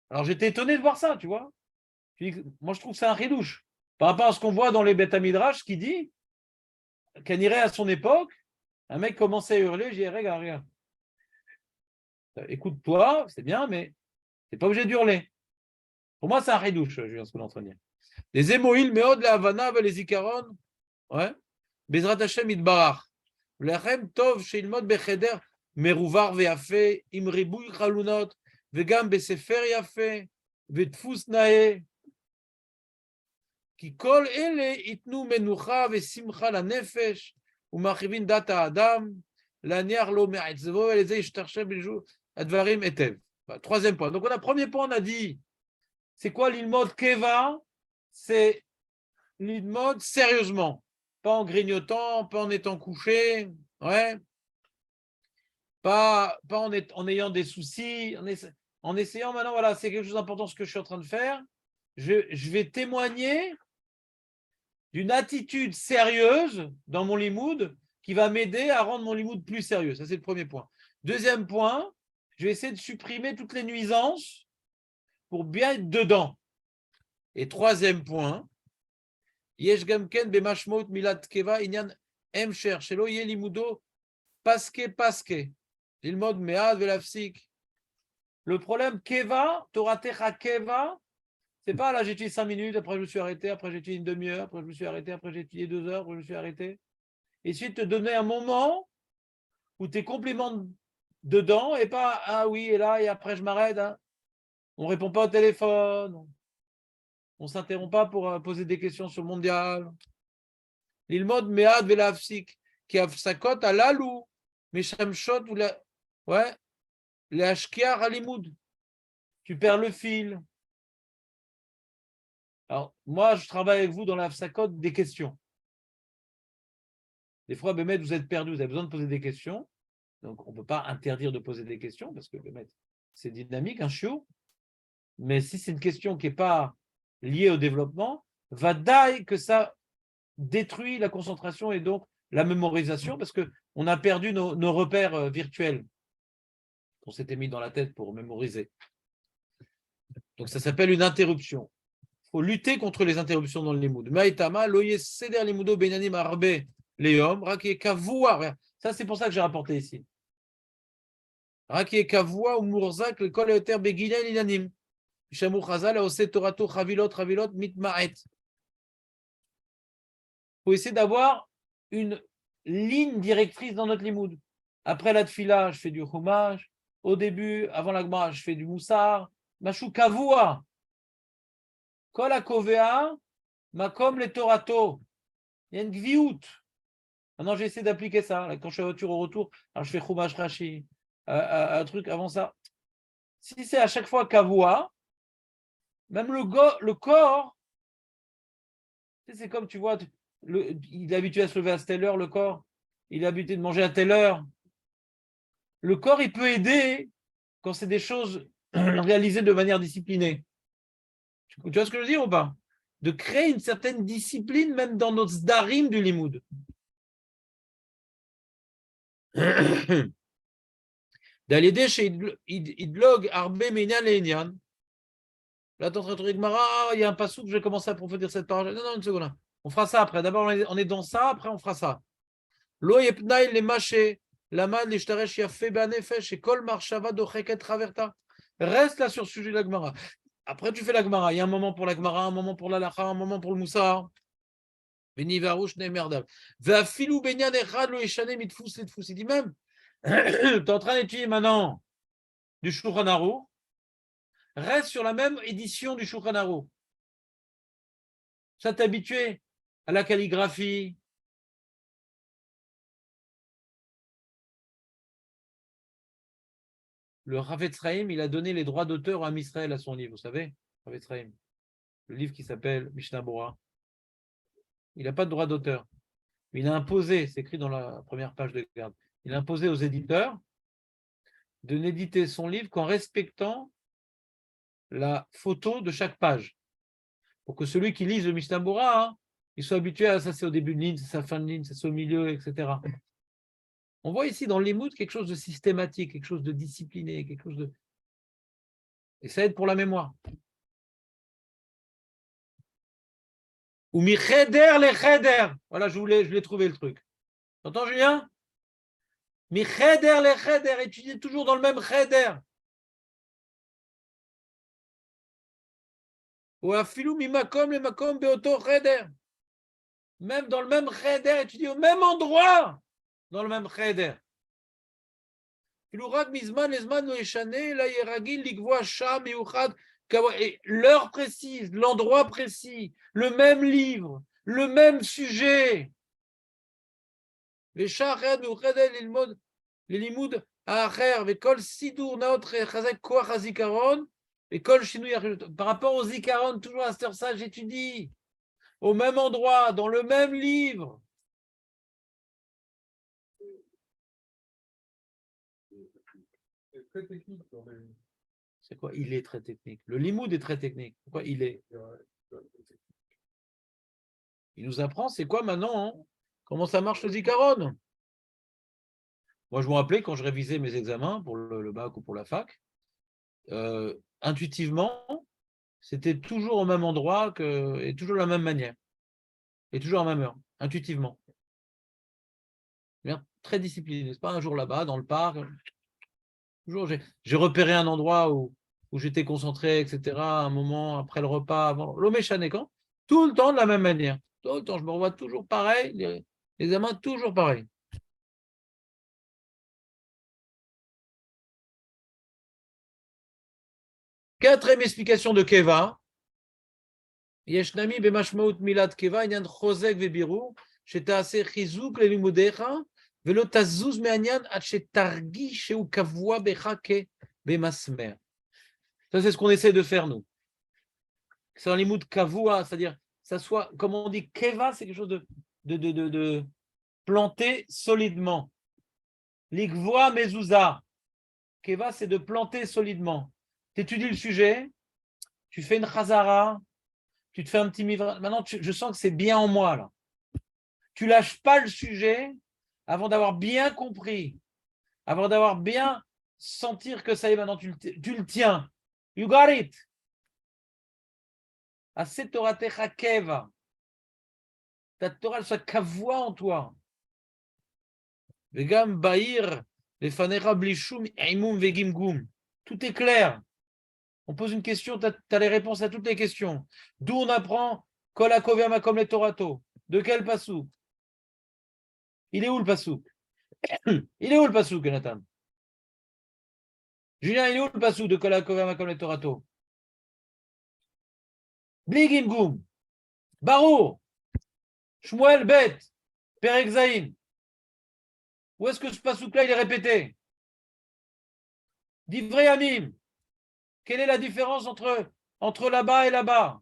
alors j'étais étonné de voir ça, tu vois. Moi, je trouve que c'est un ridouche. Par rapport à ce qu'on voit dans les Beth Midrash qui dit qu'à à son époque, un mec commençait à hurler, j'ai dit, regarde. Écoute-toi, c'est bien, mais tu n'es pas obligé d'hurler. Pour moi, c'est un ridouche, Julien, ce qu'on est en train de dire. Les émoïles, mais les Havana, les Ikaron, ouais. Bezrat Hashem Idbarach. Lechem Tov, Sheilmod Becheder, Meruvar Veafe, Imribouy Chalunot, Vegam Besefer Yafe, Vetfus Nae. כי כל אלה ייתנו מנוחה ושמחה לנפש ומרחיבים דת האדם, להניח לו מעצבו ולזה ישתחשב בלשון הדברים היטב. Troisième point. Donc, premier point, on a dit, c'est quoi l'ilmod keva? C'est l'ilmod sérieusement, pas en grignotant, pas en étant couché, ouais, pas en ayant des soucis, en essayant maintenant, voilà, c'est quelque chose d'important ce que je suis en train de faire. Je vais témoigner d'une attitude sérieuse dans mon limoud qui va m'aider à rendre mon limoud plus sérieux. Ça, c'est le premier point. Deuxième point, je vais essayer de supprimer toutes les nuisances pour bien être dedans. Et troisième point, yesh gamken bemashmot milat keva inyan emsher shelo ye limudo paske. Lilmod mead velafsik. Le problème, keva, toratecha keva, c'est pas là, j'ai étudié 5 minutes, après je me suis arrêté, après j'ai étudié une demi-heure, après je me suis arrêté, après j'ai étudié 2 heures, après je me suis arrêté. Essayer de te donner un moment où tu es complètement dedans et pas ah oui, et là, et après je m'arrête. Hein. On ne répond pas au téléphone, on ne s'interrompt pas pour poser des questions sur le mondial. L'ilmod mead velafsik, qui a sa cote à l'alou, mais shamshot ou la. Ouais, les ashkiar alimoud. Tu perds le fil. Alors, moi, je travaille avec vous dans la FSACOT des questions. Des fois, Bémet, vous êtes perdu, vous avez besoin de poser des questions. Donc, on ne peut pas interdire de poser des questions parce que Bémet, c'est dynamique, un chiot. Mais si c'est une question qui n'est pas liée au développement, va d'aille que ça détruit la concentration et donc la mémorisation parce qu'on a perdu nos repères virtuels qu'on s'était mis dans la tête pour mémoriser. Donc ça s'appelle une interruption. Il faut lutter contre les interruptions dans le limoud. Maïtama, loye seder limudo benanim arbe leom, rakie kavua. Ça, c'est pour ça que j'ai rapporté ici. Rakie kavua ou murzak le kol eter beginel inanim. Shamou chazal aose torato chavilot mitmaet. Il faut essayer d'avoir une ligne directrice dans notre limoud. Après la tfila, je fais du chumash. Au début, avant la Gemara, je fais du moussar. Mashou kavua. Kol akovea, makom le torato. Il y a une gviout. Maintenant, j'ai essayé d'appliquer ça. Quand je suis en voiture au retour, alors je fais chumash rashi. Un truc avant ça. Si c'est à chaque fois kavua, même le corps, c'est comme tu vois, il est habitué à se lever à telle heure, le corps. Il est habitué de manger à telle heure. Le corps, il peut aider quand c'est des choses réalisées de manière disciplinée. Tu vois ce que je veux dire ou pas? De créer une certaine discipline même dans notre sdarim du limoud. D'aliéder chez Idlog Arbe Meinyan Leinian. Là, tu es en train de dire, il y a un passou que je vais commencer à approfondir cette parole. Non, une seconde. On fera ça après. D'abord, on est dans ça, après, on fera ça. Lo yepnaï le maché. Reste là sur le sujet de la Gemara. Après, tu fais la Gemara. Il y a un moment pour la Gemara, un moment pour la Lacha, un moment pour le Moussar. Il dit même, tu es en train d'étudier maintenant du Shulchan Aruch. Reste sur la même édition du Shulchan Aruch. Ça t'es habitué à la calligraphie. Le Chavetz Chaim, il a donné les droits d'auteur à Israël à son livre, vous savez, Chavetz Chaim, le livre qui s'appelle Mishnah Bora. Il n'a pas de droit d'auteur. Il a imposé, c'est écrit dans la première page de garde, il a imposé aux éditeurs de n'éditer son livre qu'en respectant la photo de chaque page. Pour que celui qui lise le Mishnah Bora, il soit habitué à ça, c'est au début de ligne, c'est sa fin de ligne, c'est au milieu, etc. On voit ici dans le limoud quelque chose de systématique, quelque chose de discipliné, quelque chose de... Et ça aide pour la mémoire. Ou mi cheder le cheder. Voilà, je l'ai trouvé le truc. T'entends, Julien? Mi cheder le cheder, étudier toujours dans le même cheder. Ou afilou mi makom le makom beoto cheder. Même dans le même cheder, étudier au même endroit. Dans le même cheder. L'heure précise, l'endroit précis, le même livre, le même sujet. Les chahred ou les limoud acher, vekol sidur naotre chazek koach hazikaron, vekol shinui. Par rapport au zikaron, toujours à cette heure ça, j'étudie au même endroit, dans le même livre. Très technique. C'est quoi? Il est très technique. Le limoud est très technique. Pourquoi il est? Il nous apprend, c'est quoi maintenant? Hein? Comment ça marche le zikaron? Moi, je me rappelais quand je révisais mes examens pour le bac ou pour la fac, intuitivement, c'était toujours au même endroit et toujours de la même manière. Et toujours à la même heure, intuitivement. Bien, très discipliné. C'est pas un jour là-bas, dans le parc. Toujours, j'ai repéré un endroit où j'étais concentré, etc. Un moment après le repas, avant l'oméchanécan, tout le temps de la même manière. Tout le temps, je me revois toujours pareil, les examens toujours pareil. Quatrième explication de Keva. Yeshnami bemashmaut milad Keva, inyan chozek vebiru, shetaase chizuk lelimudecha, velo tazuz me'anyan ad shetargi sheu kavua becha ke bemasmer. Ça, c'est ce qu'on essaie de faire, nous. C'est un limoud kavua, c'est-à-dire, ça soit, comme on dit, Keva, c'est quelque chose de planter solidement. Likvoa mezouza. Keva, c'est de planter solidement. Tu étudies le sujet, tu fais une chazara, tu te fais un petit mivra. Maintenant, je sens que c'est bien en moi, là. tu lâches pas le sujet avant d'avoir bien compris, avant d'avoir bien sentir que ça y est, maintenant tu le tiens. You got it. Assez Torah techa keva. Ta Torah, elle soit kavua en toi. Vegam bahir, lefanecha blishum eimum vegim gum. Tout est clair. On pose une question, tu as les réponses à toutes les questions. D'où on apprend Kol hakovea makom le Torato. De quel pasouk? Il est où le pasouk? Il est où le pasouk, Jonathan? Julien, il est où le pasouk de Kol hakovea makom le Torato? Bligim gum. Barou. Shmuel Bet. Perek Zayin. Où est-ce que ce pasouk-là, il est répété? Divrei Yamim. Quelle est la différence entre là-bas et là-bas?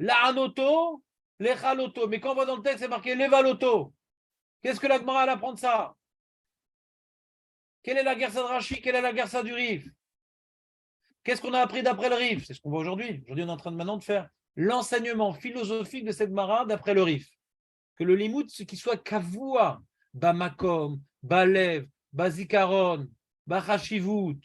La'anoto, lechaloto. Mais quand on voit dans le texte, c'est marqué levaloto. Qu'est-ce que la Gemara elle apprend de ça? Quelle est la Gersa de Rashi? Quelle est la Gersa du Rif? Qu'est-ce qu'on a appris d'après le Rif? C'est ce qu'on voit aujourd'hui. Aujourd'hui, on est en train maintenant de faire l'enseignement philosophique de cette Gemara d'après le Rif. Que le limout, ce qui soit kavua, bamakom, balev, bazikaron, bachashivut.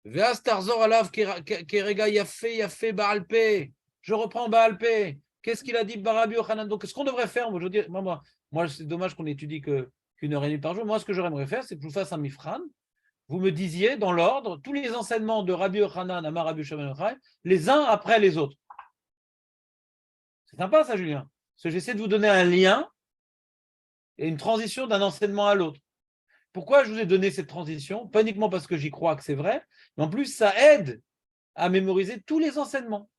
Veas tarzor alav kerega yafé baalpe. Je reprends baalpe. Qu'est-ce qu'il a dit Barabi Yochanan? Donc, ce qu'on devrait faire, moi c'est dommage qu'on étudie qu'une heure et demie par jour. Moi, ce que j'aimerais faire, c'est que je vous fasse un mifran. Vous me disiez, dans l'ordre, tous les enseignements de Rabbi Yochanan, Amar Rabbi Shimon Yochai, les uns après les autres. C'est sympa, ça, Julien. Parce que j'essaie de vous donner un lien et une transition d'un enseignement à l'autre. Pourquoi je vous ai donné cette transition? Pas uniquement parce que j'y crois que c'est vrai, mais en plus, ça aide à mémoriser tous les enseignements.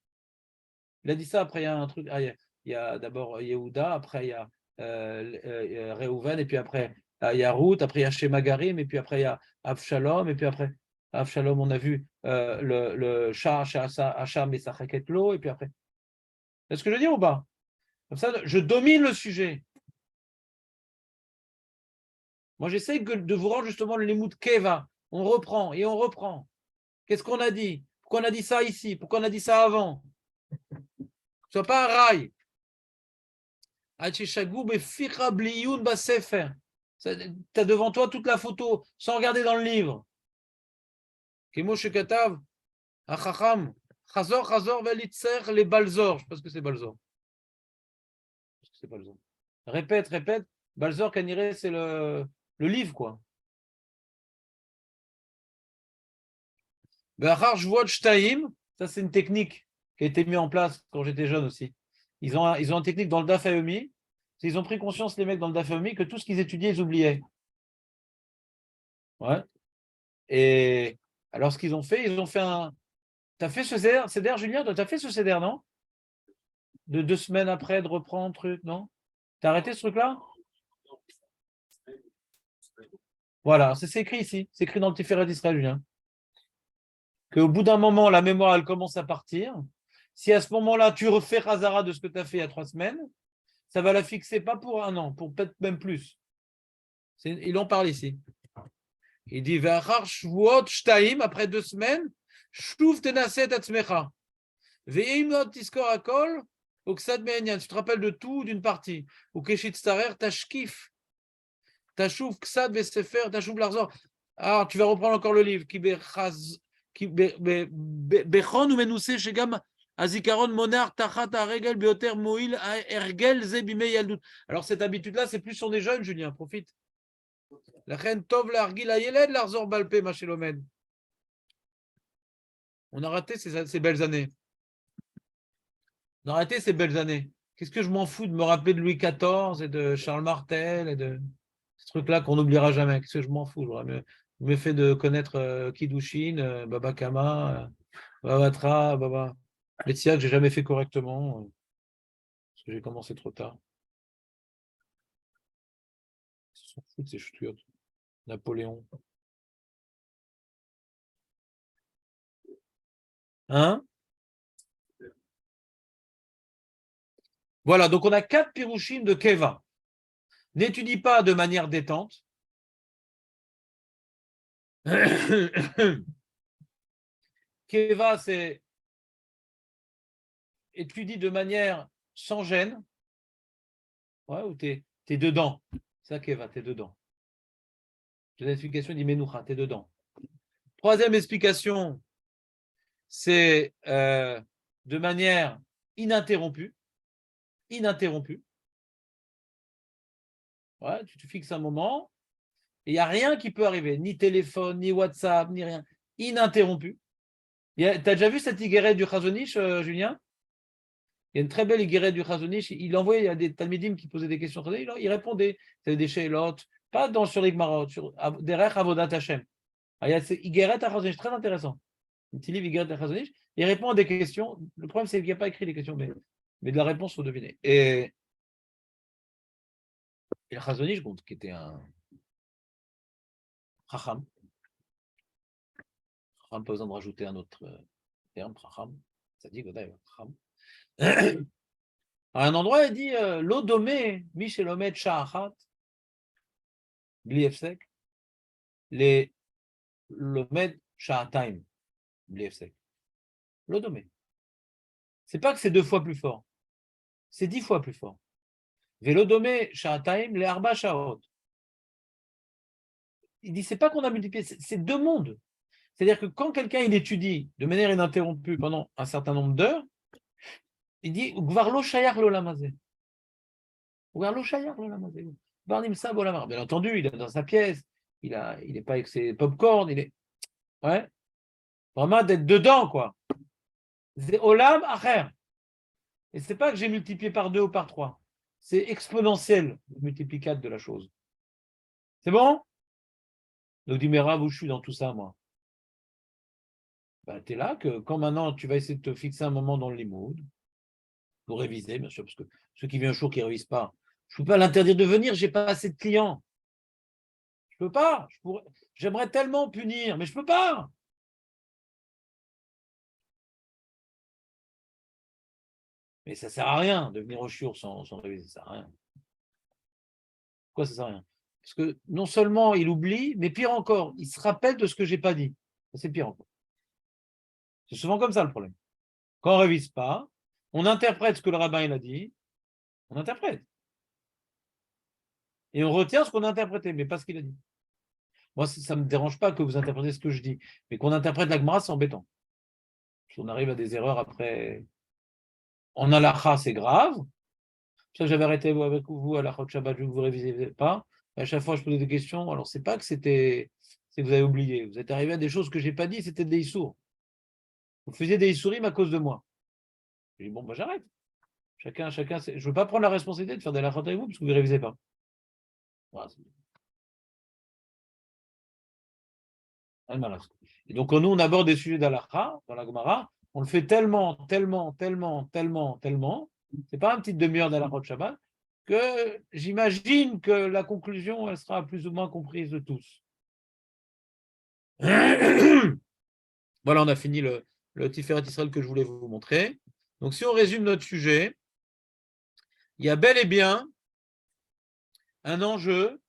Il a dit ça, après il y a un truc, il y a d'abord Yehuda, après il y a Reuven, et puis après il y a Ruth, après il y a Shemagarim, et puis après il y a Avshalom, et puis après Avshalom, on a vu le Shah, Hacham et Sachaketlo, et puis après. Est-ce que je veux dire ou pas? Comme ça, je domine le sujet. Moi, j'essaie de vous rendre justement le limut Keva. On reprend et on reprend. Qu'est-ce qu'on a dit? Pourquoi on a dit ça ici? Pourquoi on a dit ça avant? Ce soit pas un rail. Tu as devant toi toute la photo, sans regarder dans le livre. Les Balzor. Je sais pas ce que c'est Balzor. Répète. Balzor, Kaniré, c'est le livre, quoi. Ça, c'est une technique qui a été mise en place quand j'étais jeune aussi. Ils ont une technique dans le Daf Yomi. Ils ont pris conscience, les mecs, dans le Daf Yomi, que tout ce qu'ils étudiaient, ils oubliaient. Ouais. Et alors, ce qu'ils ont fait un. T'as fait ce CDR, Julien? T'as fait ce CDR, non? De 2 semaines après, de reprendre truc, non? T'as arrêté ce truc-là? Voilà, c'est écrit ici. C'est écrit dans le Tiferet d'Israël, Julien. Qu'au bout d'un moment, la mémoire, elle commence à partir. Si à ce moment-là, tu refais Hazara de ce que tu as fait il y a 3 semaines, ça va la fixer pas pour 1 an, pour peut-être même plus. Il en parle ici. Il dit après 2 semaines, tu te rappelles de tout, d'une partie. Ou tashkif. Tashuv ksad vesefer, tashuv larzor. Ah, tu vas reprendre encore le livre. Bechon ou menoussé shegam azikaron monar tachat aregel bioter moil ergel zebime yaldut. Alors cette habitude-là, c'est plus sur des jeunes, Julien, profite. La reine tov l'argil ayeled larzor balpe machelomed. On a raté ces belles années. On a raté ces belles années. Qu'est-ce que je m'en fous de me rappeler de Louis XIV et de Charles Martel et de ce truc-là qu'on n'oubliera jamais. Qu'est-ce que je m'en fous? Je me fais de connaître Kiddushin, Baba Kama, Baba Baba Metsia, que j'ai jamais fait correctement parce que j'ai commencé trop tard. Ils s'en foutent de ces ch'tiotes. Napoléon. Hein? Voilà, donc on a 4 pirouchim de Keva. N'étudie pas de manière détente. Keva, c'est étudie de manière sans gêne. Ouais, ou t'es dedans. C'est ça, Keva, t'es dedans. Deuxième explication, il dit Menoucha, t'es dedans. Troisième explication, c'est de manière ininterrompue. Ininterrompue. Ouais, tu te fixes un moment, et il n'y a rien qui peut arriver, ni téléphone, ni WhatsApp, ni rien. Ininterrompu. Tu as déjà vu cette Iguérette du Chazonish, Julien? Il y a une très belle Iguérette du Chazonish. Il envoyait, il y a des Talmidim qui posaient des questions. Il répondait. C'était des Sheilot, pas sur les Gmarot, derrière Avodat Hashem. Il y a cette Iguérette à Chazonish, très intéressant. Un petit livre Iguérette à Chazonish. Il répond à des questions. Le problème, c'est qu'il n'y a pas écrit les questions, mais de la réponse, il faut deviner. Et le Chazonish, qui était un Chacham, pas besoin de rajouter un autre terme, Chacham, ça dit Chacham. À un endroit, il dit l'odomé, Michelomet Sha'achat, Bliefsek, les Lomed Sha'ataim, Bliefsek. L'odomé. C'est pas que c'est 2 fois plus fort, c'est 10 fois plus fort. Velodomé Sha'ataim, les Arba Sha'ot. Il dit c'est pas qu'on a multiplié, c'est 2 mondes. C'est-à-dire que quand quelqu'un il étudie de manière ininterrompue pendant un certain nombre d'heures, il dit Gvarlo Shayar Lolamazé. Gvarlo Shayar Lolamazé. Bien entendu, il est dans sa pièce, il n'est pas avec ses pop-corn, il est. Ouais. Vraiment d'être dedans, quoi. C'est Olam Acher. Et c'est pas que j'ai multiplié par 2 ou par 3. C'est exponentiel, le multiplicateur de la chose. C'est bon? Donc, dis, mais Rav, où je suis dans tout ça, moi? Tu es là que quand maintenant tu vas essayer de te fixer un moment dans le limoud, pour réviser, bien sûr, parce que ceux qui viennent un jour qui ne révisent pas, je ne peux pas l'interdire de venir, je n'ai pas assez de clients. Je ne peux pas. J'aimerais tellement punir, mais je ne peux pas. Mais ça ne sert à rien de venir au shiur sans réviser, ça ne sert à rien. Pourquoi ça ne sert à rien? Parce que non seulement il oublie, mais pire encore, il se rappelle de ce que je n'ai pas dit. C'est pire encore. C'est souvent comme ça le problème. Quand on ne révise pas, on interprète ce que le rabbin il a dit, on interprète. Et on retient ce qu'on a interprété, mais pas ce qu'il a dit. Moi, ça ne me dérange pas que vous interprétez ce que je dis, mais qu'on interprète la Gemara, c'est embêtant. Si on arrive à des erreurs après. En halakha, c'est grave. Ça, j'avais arrêté avec vous à la Shabbat, je ne vous révisez pas. À chaque fois, je posais des questions. Alors, c'est pas que c'est que vous avez oublié. Vous êtes arrivé à des choses que je n'ai pas dit, c'était des issours. Vous faisiez des issourim à cause de moi. J'ai dit, bon, j'arrête. Chacun, je ne veux pas prendre la responsabilité de faire des halachot avec vous parce que vous ne révisez pas. Voilà. Et donc, quand nous, on aborde des sujets d'halakha dans la Gemara, on le fait tellement, c'est pas une petite demi-heure d'halachot Shabbat, que j'imagine que la conclusion, elle sera plus ou moins comprise de tous. Voilà, on a fini le Tiferet Israël que je voulais vous montrer. Donc, si on résume notre sujet, il y a bel et bien un enjeu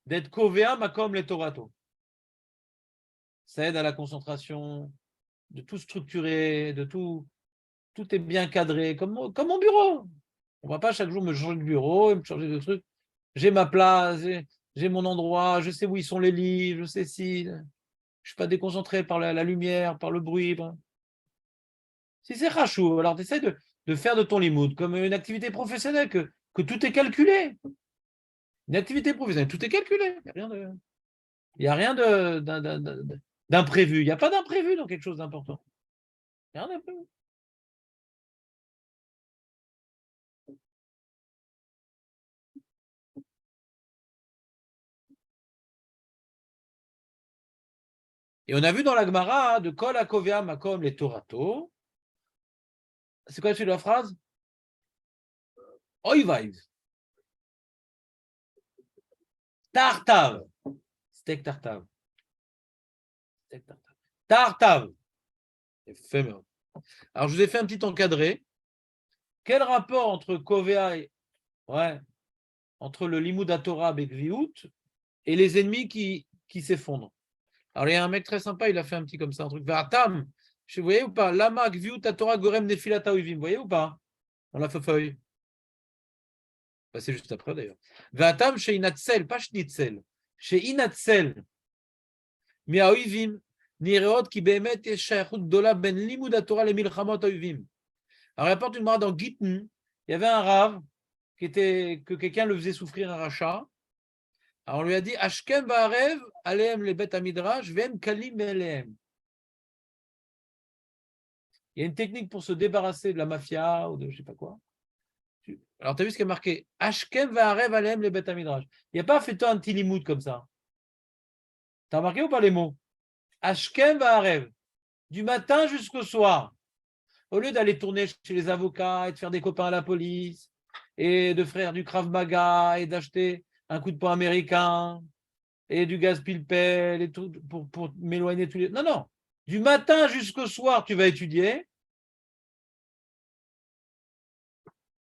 d'être Kovea Makom le Torato. Ça aide à la concentration, de tout structurer, de tout est bien cadré, comme mon bureau. On ne va pas chaque jour me changer de bureau et me changer de trucs. J'ai ma place, j'ai mon endroit, je sais où ils sont les lits, je sais si je ne suis pas déconcentré par la lumière, par le bruit. Si c'est rachou, alors tu essaies de faire de ton limoud comme une activité professionnelle, que tout est calculé. Une activité professionnelle, tout est calculé. Il n'y a rien d'imprévu. Il n'y a pas d'imprévu dans quelque chose d'important. Il n'y a rien d'imprévu. Et on a vu dans la Gemara de Kol Akovia Makom les Torato. C'est quoi la suite de la phrase? Oivaïv. Tartav. Steak tartav. Tartav. Alors, je vous ai fait un petit encadré. Quel rapport entre Kovea et. Ouais. Entre le Limud Torah Bekviout et les ennemis qui s'effondrent? Alors, il y a un mec très sympa, il a fait un petit comme ça, un truc. Vatam, Vous voyez ou pas? Lama gviut Torah gorem nefilat haoivim. Vous voyez ou pas? On l'a fait feuille. Bah, c'est juste après d'ailleurs. Vatam chez Inatzel, pas Schnitzel. Chez Inatzel. Mi haoivim. Nireot qui behemet yesh shayachut gdola ben limud Torah le milchamot haoivim. Alors, il rapporte une marque dans Gittin. Il y avait un rave que quelqu'un le faisait souffrir un rachat. Alors, on lui a dit Ashkem va'arev alehem le bet amidrash vem kalim elehem. Il y a une technique pour se débarrasser de la mafia ou de je ne sais pas quoi. Alors, tu as vu ce qui est marqué Ashkem va'arev alehem le bet amidrash. Il n'y a pas fait-toi un petit limoud comme ça. Tu as remarqué ou pas les mots? Ashkem va'arev. Du matin jusqu'au soir. Au lieu d'aller tourner chez les avocats et de faire des copains à la police et de faire du Krav Maga et d'acheter un coup de poing américain et du gaz pile-pelle et tout pour m'éloigner tous les... Non, non. Du matin jusqu'au soir, tu vas étudier.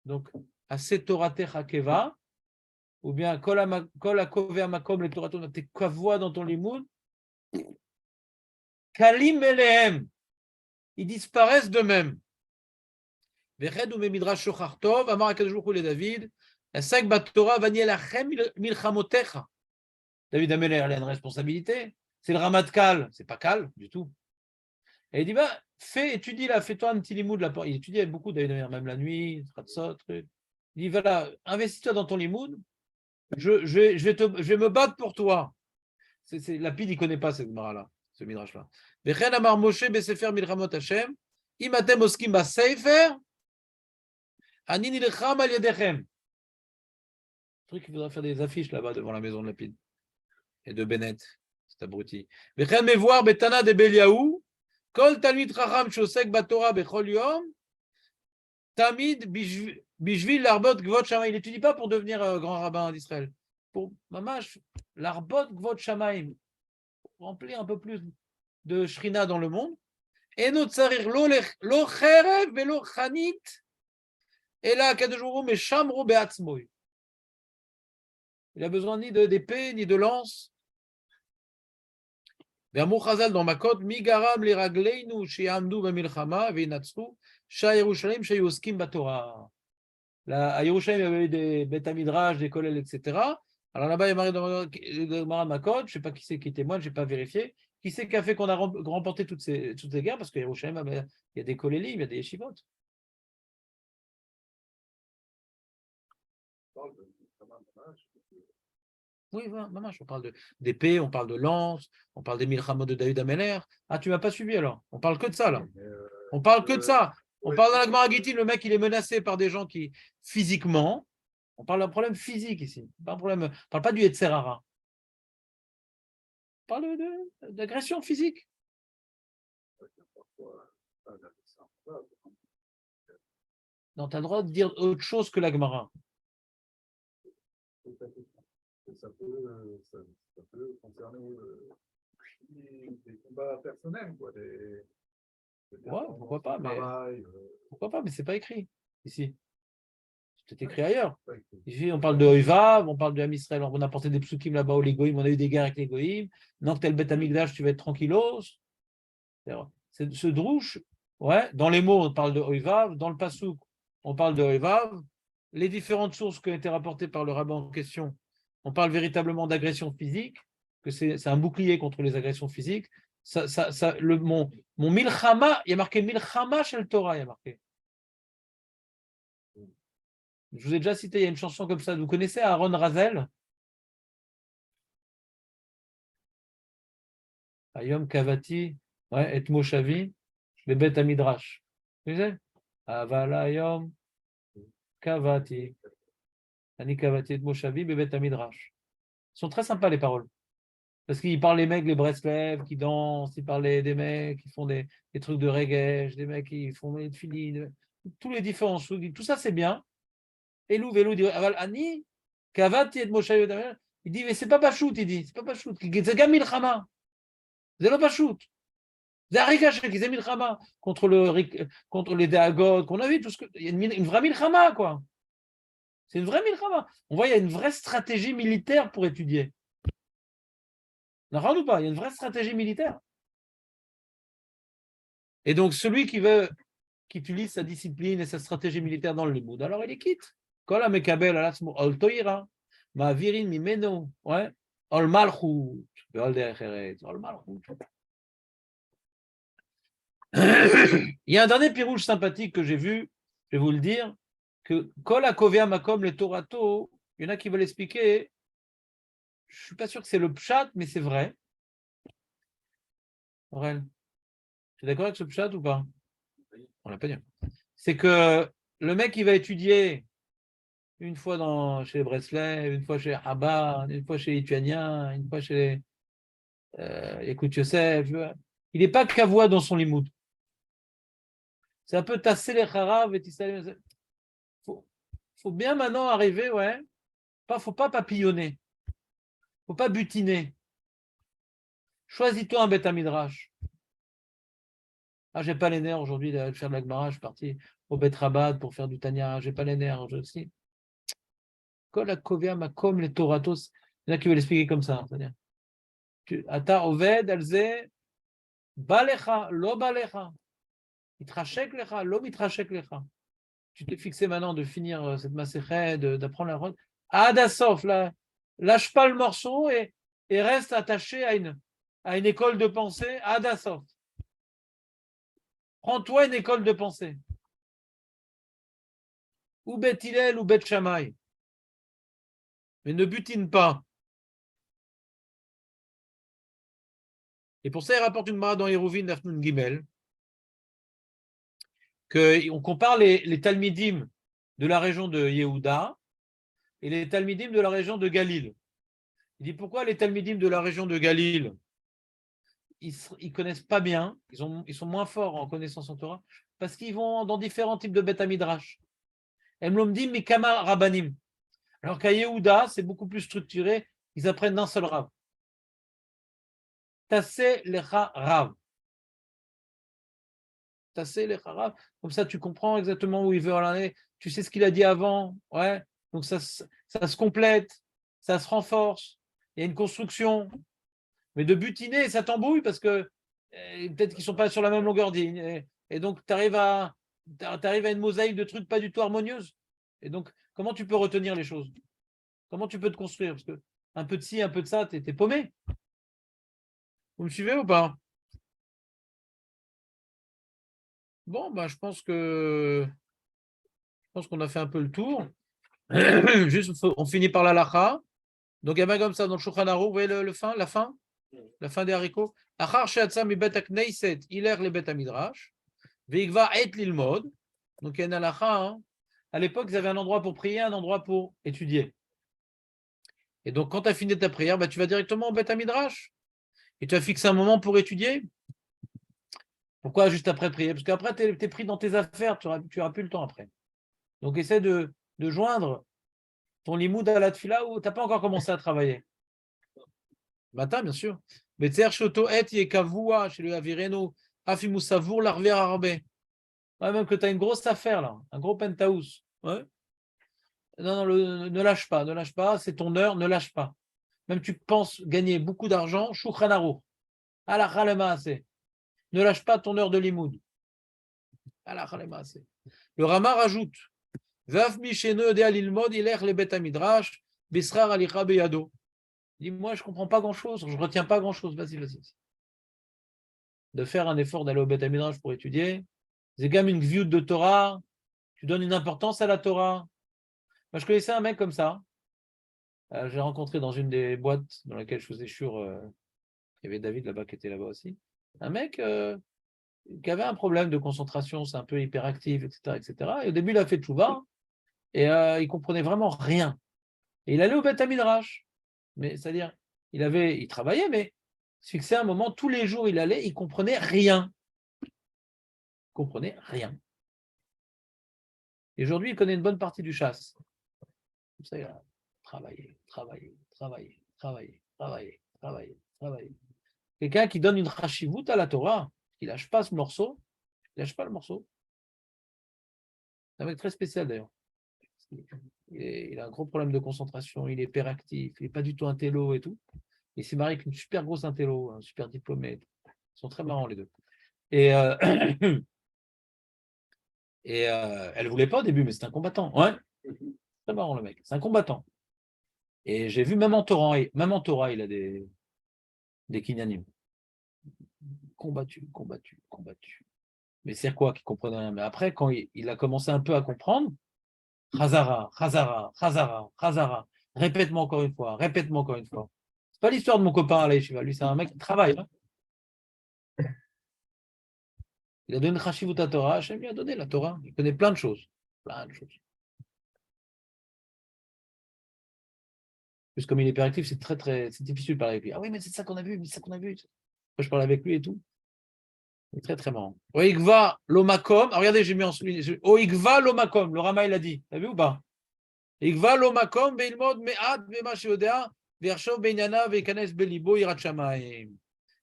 Donc, assez Torah Keva, ou bien Kol Akove Amakom, les Torah tes kavua dans ton limoud. Kalim Elehem. Ils disparaissent d'eux-mêmes. Veched ou Midrash Shochartov, Amar Akadosh Baruch Hu le David, Asek Batorah Vaniel Achem Milchamotecha. David Ameler, il a une responsabilité. C'est le Ramatkal, c'est pas Kal du tout. Et il dit bah, étudie là, fais-toi un petit limoud là. Il étudiait beaucoup David Ameler, même la nuit, truc. Il dit voilà, investis-toi dans ton limoud. Je vais me battre pour toi. Lapide, il ne connaît pas cette Gemara-là, ce Midrash-là. Vechen Amar Moshe Besefer Milchamot Hashem, Imatem Oskim Baseifer, Ani Nilcham Al Yedechem. Je trouve qu'il faudrait faire des affiches là-bas devant la maison de Lapide et de Bennett, c'est abruti. Vechen Mevoir Betana de Beliaou, Kol Talmid Chacham Shosek Batorah Bechol Yom, Tamid Bishvil Larbot Gvot Shamaim. Il n'étudie pas pour devenir grand rabbin d'Israël. Pour Mamash, Larbot Gvot Shamaim. Remplir un peu plus de Shrina dans le monde. Et notre sarir lo cherev velo chanit. Et là, Kadejuru mais shamro beatzmoy. Il a besoin ni d'épée, ni de lance. Vermou Chazal dans Makot, mi garam li ragleinu she'amdu b'milchama ve'inatzru sha Yerushalayim she'yoskim batorah. Là, à Yerushalayim, il y avait des Beth Midrash, des kollel, etc. Alors là-bas, il y a Marie de Maran Makot, je ne sais pas qui c'est qui témoigne, je n'ai pas vérifié. Qui c'est qui a fait qu'on a remporté toutes ces guerres? Parce qu'à Yerushalayim, il y a des kollelim, il y a des yeshivot. Oui, maman, on parle d'épée, on parle de lance, on parle des milchamot de David Ameler. Ah, tu ne m'as pas suivi alors? On parle que de ça là. On parle que de ça. On parle dans la Gemara Gittin, le mec il est menacé par des gens qui, physiquement, on parle d'un problème physique ici. Pas un problème, on ne parle pas du Yetzer Hara. On parle d'agression physique. Non, tu as le droit de dire autre chose que la Gemara. Ça peut concerner des combats personnels, quoi. Ouais, pourquoi pas, mais c'est pas écrit ici. C'est écrit ailleurs. Ici, on parle de Oivav, on parle de Ham Israël, on a porté des psukim là-bas aux Légoïm, on a eu des guerres avec les Goïm. Non, que tel Bet Amigdash, tu vas être tranquillos. C'est ce drouche, ouais, dans les mots, on parle de Oivav, dans le Passouk, on parle de Oivav. Les différentes sources qui ont été rapportées par le rabbin en question, on parle véritablement d'agression physique, que c'est un bouclier contre les agressions physiques. Mon milchama, il y a marqué milchama chez le Torah, il y a marqué. Je vous ai déjà cité, il y a une chanson comme ça. Vous connaissez Aaron Razel? Ayom Kavati, ouais, et Moshavi, le Bet Amidrash. Vous savez? Aval Ayom Kavati. Ani Kavati et Moshavi, Bet Amidrash. Ils sont très sympas les paroles. Parce qu'ils parlent les mecs, les Breslev, qui dansent, ils parlent des mecs qui font des trucs de reggae, des mecs qui font des filles, tous les différents trucs. Tout ça, c'est bien. Elou, Velou, dit Aval Ani, Kavati et Moshavi. Il dit, mais c'est pas Pachout, il dit. C'est pas Pachout. C'est Gamil Chama. C'est pas Pachout. C'est Arigash qui est Milchama contre les Dagot, qu'on a vu. Il y a une vraie Milchama, quoi. C'est une vraie Milchama. On voit, il y a une vraie stratégie militaire pour étudier. D'accord ou pas? Il y a une vraie stratégie militaire. Et donc, celui qui utilise sa discipline et sa stratégie militaire dans le limoud, alors il est quitte. Kol ha-mekabel al atzmo ol toira, ma'avirin mimeno, ouais, ol malchut, ve'ol derech eretz, ol malchut. Il y a un dernier pirouge sympathique que j'ai vu, je vais vous le dire, que Kol ha-kovea makom le torato, il y en a qui veulent expliquer, je ne suis pas sûr que c'est le pshat, mais c'est vrai. Aurel, tu es d'accord avec ce pshat ou pas? On l'a pas dit. C'est que le mec, il va étudier une fois chez les Breslay, une fois chez Abba, une fois chez les Lituaniens, une fois chez les Écoute Yosef. Il n'est pas kavoua dans son limoud. C'est un peu tasser les harav et tisser. Faut bien maintenant arriver, ouais. Faut pas papillonner. Faut pas butiner. Choisis-toi un bêta midrash. Ah, j'ai pas les nerfs aujourd'hui de faire de la Gemara, je suis parti au Bet Rabat pour faire du Tanya, j'ai pas les nerfs, je aussi. Kol ha-kovea makom le toratos. Il y en a qui veulent l'expliquer comme ça. C'est-à-dire, Ata oved alze balecha, lo balecha. Mitrashek lecha, lo mitrashek lecha. Tu t'es fixé maintenant de finir cette maséchet, d'apprendre la route. Adasof, là, lâche pas le morceau et reste attaché à une école de pensée. Adasof. Prends-toi une école de pensée. Ou Bet Hillel ou Bet Shammai. Mais ne butine pas. Et pour ça, il rapporte une mara dans Hérouvin d'Afnoun Gimel, qu'on compare les Talmidim de la région de Yehuda et les Talmidim de la région de Galil. Il dit pourquoi les Talmidim de la région de Galil, ils connaissent pas bien, ils sont moins forts en connaissance en Torah, parce qu'ils vont dans différents types de Beth Midrash. Emlomdim mikama Rabbanim. Alors qu'à Yehuda, c'est beaucoup plus structuré, ils apprennent d'un seul Rav. Tassé lecha Rav. Tassé lecha Rav. Comme ça, tu comprends exactement où il veut en aller. Tu sais ce qu'il a dit avant. Ouais. Donc ça se complète, ça se renforce. Il y a une construction. Mais de butiner, ça t'embrouille parce que peut-être qu'ils ne sont pas sur la même longueur d'onde. Et donc, tu arrives à une mosaïque de trucs pas du tout harmonieuse. Et donc, comment tu peux retenir les choses? Comment tu peux te construire? Parce que un peu de ci, un peu de ça, tu es paumé. Vous me suivez ou pas? Bon, ben, je pense qu'on a fait un peu le tour. Juste, on finit par la lacha. Donc, il y a bien comme ça dans le Shulchan Aruch, vous voyez la fin des haricots. Achar she'atza mi bet ha-knesset, iler le bet ha-midrash, ve'ikva et lilmod. Donc, il y a une halacha. Hein. À l'époque, ils avaient un endroit pour prier, un endroit pour étudier. Et donc, quand tu as fini ta prière, bah, tu vas directement au bet ha-midrash. Et tu as fixé un moment pour étudier. Pourquoi juste après prier? Parce qu'après, tu es pris dans tes affaires, tu n'auras plus le temps après. Donc, essaie de joindre ton limoud à la tfila où tu n'as pas encore commencé à travailler. Matin, bien sûr. Mais shoto et yekavua chez le avireno afimu savour l'arver arbe. Même que tu as une grosse affaire là, un gros penthouse. Ouais. Non, ne lâche pas, c'est ton heure, ne lâche pas. Même tu penses gagner beaucoup d'argent, shukran aruch. Ne lâche pas ton heure de limoud. Le Rama rajoute Vav mishene de alilmod ilech le bet midrash bisrar alicha beyado. Il dit, moi, je ne comprends pas grand-chose, je ne retiens pas grand-chose. Vas-y. De faire un effort d'aller au Beth Midrash pour étudier. C'est comme une vue de Torah. Tu donnes une importance à la Torah. Moi, je connaissais un mec comme ça. J'ai rencontré dans une des boîtes dans laquelle je faisais chur. Il y avait David là-bas qui était là-bas aussi. Un mec qui avait un problème de concentration, c'est un peu hyperactif, etc., etc. Et au début, il a fait tchouva et il comprenait vraiment rien. Et il allait au Beth Midrash. Mais c'est-à-dire, il travaillait, mais il se fixait un moment, tous les jours il allait, il comprenait rien. Il comprenait rien. Et aujourd'hui, il connaît une bonne partie du chasse. Comme ça, il a travaillé. Quelqu'un qui donne une rachivut à la Torah, il ne lâche pas ce morceau, il ne lâche pas le morceau. C'est un mec très spécial d'ailleurs. Il a un gros problème de concentration, il est hyperactif, il n'est pas du tout un télo et tout. Il s'est marié avec une super grosse intello, un super diplômé. Ils sont très marrants les deux. Et, elle ne voulait pas au début, mais c'est un combattant. Ouais, très marrant le mec, c'est un combattant. Et j'ai vu même en Torah, il a des kinyanim. Combattu. Mais c'est quoi qu'il comprenait rien. Mais après, quand il a commencé un peu à comprendre, Khazara. Répète-moi encore une fois. C'est pas l'histoire de mon copain à la yeshiva. Lui, c'est un mec qui travaille. Hein. Il a donné Chashivut à Torah. Hachem lui a donné la Torah. Il connaît plein de choses. Plein de choses. Plus comme il est hyperactif, c'est c'est difficile de parler avec lui. Ah oui, mais c'est ça qu'on a vu, Après, je parle avec lui et tout. C'est très, très marrant. Oigva lomakom. Ah, regardez, j'ai mis en Oigva lomakom. Le Rama, il a dit. T'as vu ou pas? Oigva lomakom, veilmod me'at ve'ma sheodea, ve'arshov be'inyana ve'ikanes belibo yirat shamayim.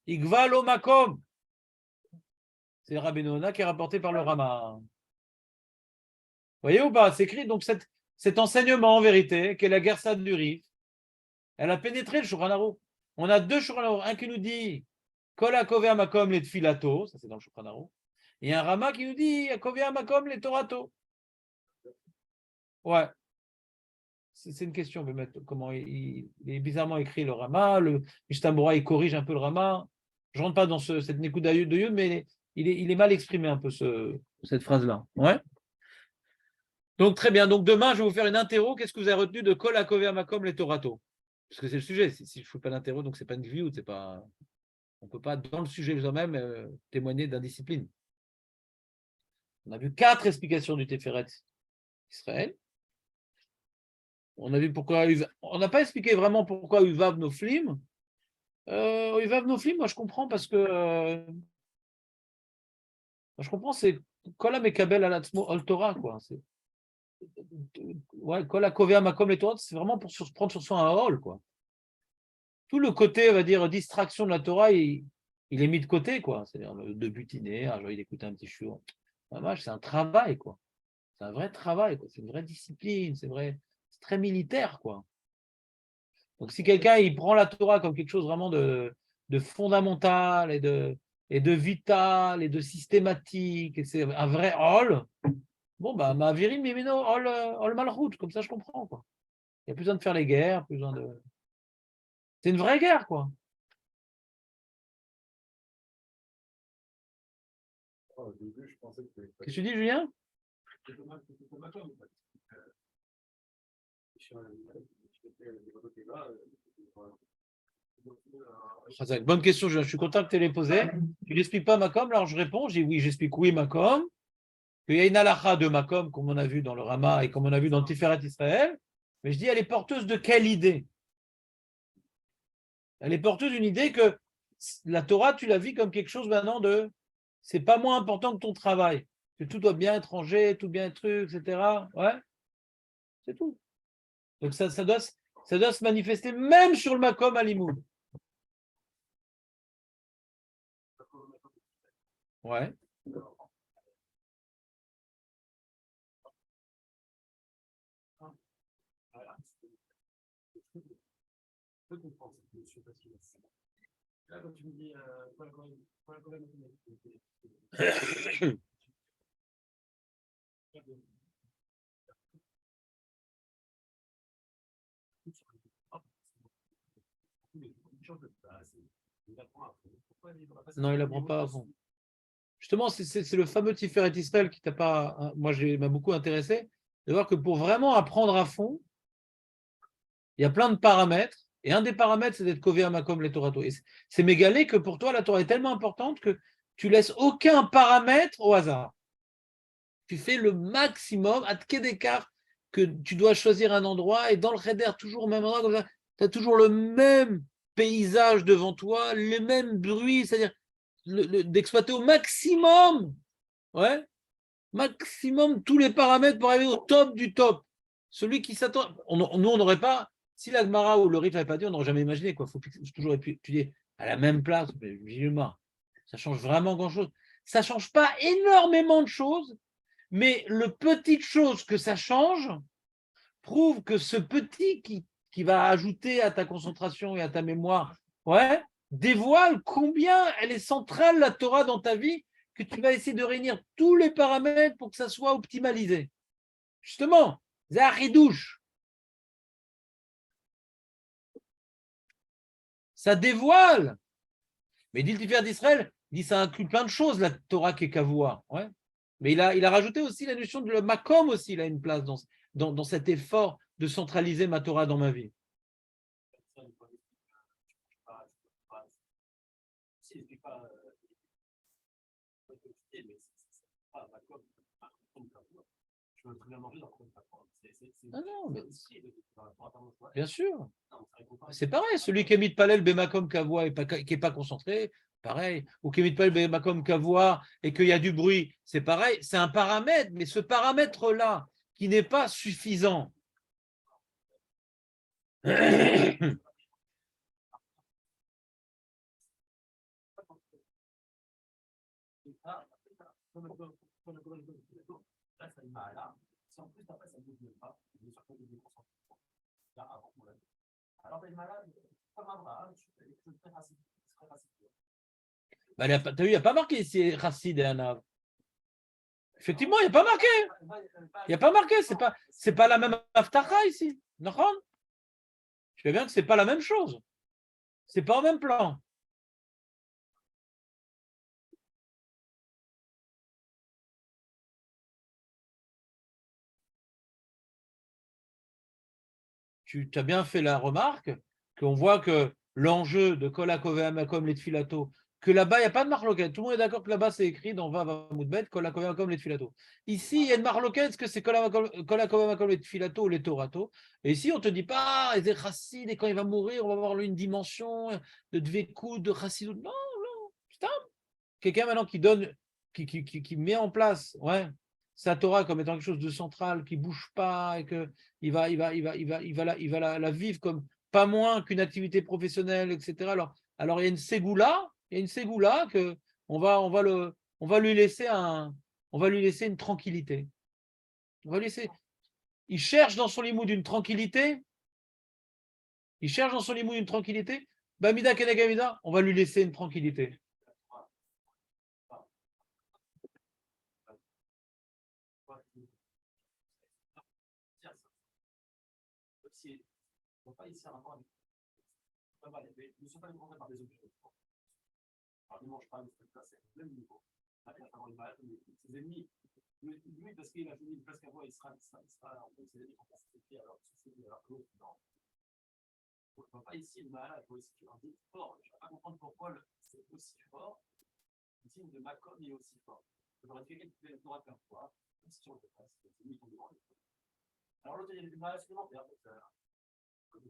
Oigva lomakom. C'est Rabbi Nona qui est rapporté par le Rama. Vous voyez ou pas? C'est écrit, donc cet enseignement, en vérité, qu'est la guerre du Rif, elle a pénétré le Shulchan Aruch. On a deux Shulchan Aruch. Un qui nous dit Kol hakovea makom les tfilato, ça c'est dans le Shulchan Aruch. Et un Rama qui nous dit hakovea makom les torato. Ouais. C'est une question, on peut mettre comment il est bizarrement écrit le Rama. Le Mishnah il corrige un peu le Rama. Je ne rentre pas dans cette Nekuda de Yud, mais il est mal exprimé un peu cette phrase-là. Ouais. Donc très bien. Donc demain, je vais vous faire une interro. Qu'est-ce que vous avez retenu de Kol hakovea makom les torato? Parce que c'est le sujet. Si je ne fais pas d'interro, donc c'est pas une view, c'est pas. On ne peut pas, dans le sujet soi-même, témoigner d'indiscipline. On a vu 4 explications du Tiferet Israël. On a vu pourquoi. On n'a pas expliqué vraiment pourquoi Uvav Noflim. Uvav Noflim, moi je comprends parce que. Je comprends, c'est Kola Mekabel Alatzmo Ol Torah, quoi. Ouais, Kola Kovea Makom les Torah, c'est vraiment pour prendre sur soi un hall, quoi. Tout le côté, on va dire, distraction de la Torah, il est mis de côté, quoi. C'est-à-dire de butiner, genre il écoute un petit chou. C'est un travail, quoi. C'est un vrai travail, quoi. C'est une vraie discipline, c'est très militaire, quoi. Donc si quelqu'un il prend la Torah comme quelque chose vraiment de fondamental et de vital et de systématique, et c'est un vrai hall, bon bah ma virim mimino hall malchut, comme ça je comprends, quoi. Il n'y a plus besoin de faire les guerres, plus besoin de. C'est une vraie guerre, quoi. Au début, je pensais que Qu'est-ce que tu dis, Julien? Bonne question, je suis content que tu l'aies posée. Tu n'expliques pas Makom, alors je réponds, j'ai oui, j'explique oui Makom. Il y a une halakha de Makom, comme on a vu dans le Rama et comme on a vu dans le Tiferet Israël, mais je dis, elle est porteuse de quelle idée? Elle est porteuse d'une idée que la Torah, tu la vis comme quelque chose maintenant de. C'est pas moins important que ton travail, que tout doit bien être rangé, tout bien être truc, etc. Ouais, c'est tout. Donc ça doit se manifester même sur le Makom à Limoud. Ouais. Là, quand tu me dis, Non, il n'apprend pas à fond. Justement, c'est le fameux Tiferet Israël qui t'a pas. Moi, m'a beaucoup intéressé de voir que pour vraiment apprendre à fond, il y a plein de paramètres. Et un des paramètres, c'est d'être kové à makom les Torato. Et c'est mégalé que pour toi, la Torah est tellement importante que tu laisses aucun paramètre au hasard. Tu fais le maximum, à quai d'écart, que tu dois choisir un endroit et dans le Cheder, toujours au même endroit, comme ça, tu as toujours le même paysage devant toi, les mêmes bruits, c'est-à-dire d'exploiter au maximum, ouais, maximum tous les paramètres pour arriver au top du top. Celui qui s'attend, nous on n'aurait pas, si la Gemara ou le Rif n'avait pas dit, on n'aurait jamais imaginé, quoi. Il faut toujours étudier à la même place, mais ça change vraiment grand-chose. Ça ne change pas énormément de choses, mais le petite chose que ça change prouve que ce petit qui va ajouter à ta concentration et à ta mémoire, ouais, dévoile combien elle est centrale, la Torah, dans ta vie, que tu vas essayer de réunir tous les paramètres pour que ça soit optimalisé. Justement, Zahidouche. Ça dévoile. Mais dit le Tiferet d'Israël, dit ça inclut plein de choses, la Torah Kekavoa. Ouais. Mais il a rajouté aussi la notion de le Makom aussi, il a une place dans cet effort de centraliser ma Torah dans ma vie. Ah non, mais... Bien sûr. C'est pareil, celui qui émite Palel Bemakom Kavoa et qui n'est pas concentré, pareil. Ou qui émite Palel Bemakom Kavoa et qu'il y a du bruit, c'est pareil. C'est un paramètre, mais ce paramètre-là, qui n'est pas suffisant. Bah, tu as vu, il n'y a pas marqué ici Chassid et Anav. Effectivement, il n'y a pas marqué. Il n'y a pas marqué. C'est pas la même Haftarah ici. Je sais bien que ce n'est pas la même chose. Ce n'est pas au même plan. Tu as bien fait la remarque qu'on voit que l'enjeu de Kol HaKovei Makom Letfilato, que là-bas, il n'y a pas de marloquette. Tout le monde est d'accord que là-bas, c'est écrit dans Vav Amud Kol HaKovei Makom Letfilato. Ici, il y a une marloquette, est-ce que c'est Kol HaKovei Makom Letfilato ou Letorato? Et ici, on ne te dit pas, il est chassid, et quand il va mourir, on va avoir une dimension de dvekout, de chassidut. Non, non, putain. Quelqu'un maintenant qui donne, qui met en place, ouais, sa Torah comme étant quelque chose de central, qui ne bouge pas, et qu'il va la vivre comme pas moins qu'une activité professionnelle, etc. Alors il y a une ségoula que on va lui laisser une tranquillité. Il cherche dans son limoud une tranquillité. Bamida Kenagamida, on va lui laisser une tranquillité. Pas ici un rapport avec. Ils ne sont pas rencontrés par des objets. Alors, ils ne mangent pas, mais c'est le même niveau. Il va avoir les malades, mais ses ennemis. Lui, parce qu'il a fini une place qu'à voir, il sera en fait, ses ennemis vont pas s'écrire alors que l'autre, non. On ne voit pas ici le malade, il faut aussi un dit fort. Je ne vais pas comprendre pourquoi c'est aussi fort. Le signe de Makom est aussi fort. J'aurais fait quelques tours à faire quoi, même si on le fait pas, c'est les ennemis qui ont devant les. Alors l'autre, il y a des malades supplémentaires.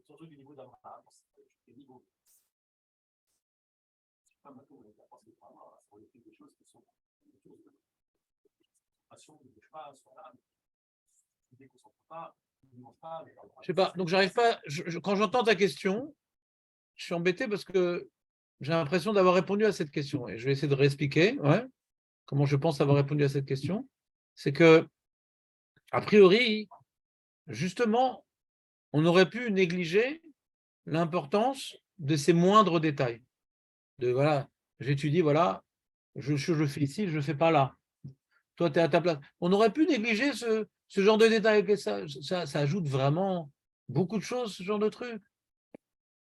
Surtout du niveau d'Abraham, c'est le niveau. C'est pas maintenant, parce que vraiment, on écrit des choses qui sont des choses de concentration, ne bouge pas, soit là, ne déconcentre pas, ne mange pas. Je sais pas, donc j'arrive pas, quand j'entends ta question, je suis embêté parce que j'ai l'impression d'avoir répondu à cette question. Et je vais essayer de réexpliquer comment je pense avoir répondu à cette question. C'est que, a priori, justement, on aurait pu négliger l'importance de ces moindres détails. De voilà, j'étudie, voilà, je fais ici, je ne fais pas là. Toi, tu es à ta place. On aurait pu négliger ce genre de détails. Ça ajoute vraiment beaucoup de choses, ce genre de truc.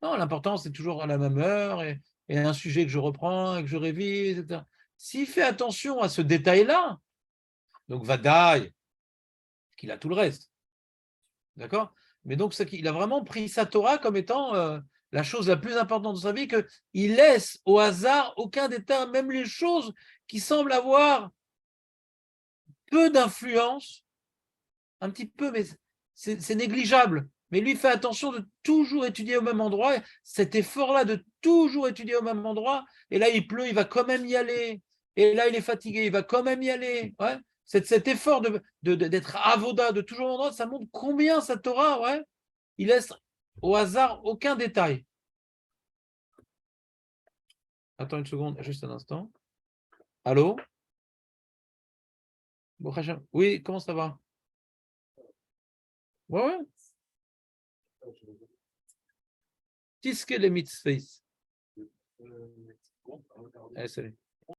Non, l'important, c'est toujours à la même heure et un sujet que je reprends et que je révise, etc. S'il fait attention à ce détail-là, donc Vadaï, qu'il a tout le reste. D'accord? Mais donc, il a vraiment pris sa Torah comme étant la chose la plus importante de sa vie, qu'il laisse au hasard aucun détail, même les choses qui semblent avoir peu d'influence, un petit peu, mais c'est négligeable. Mais lui fait attention de toujours étudier au même endroit, cet effort-là de toujours étudier au même endroit, et là il pleut, il va quand même y aller, et là il est fatigué, il va quand même y aller. Ouais. Cet effort d'être avoda, de toujours au même endroit, ça montre combien sa Torah, ouais, il laisse au hasard aucun détail. Attends une seconde, juste un instant. Allô? Oui, comment ça va? Ouais, ouais. Tiske les mitzvahs. Allez, salut.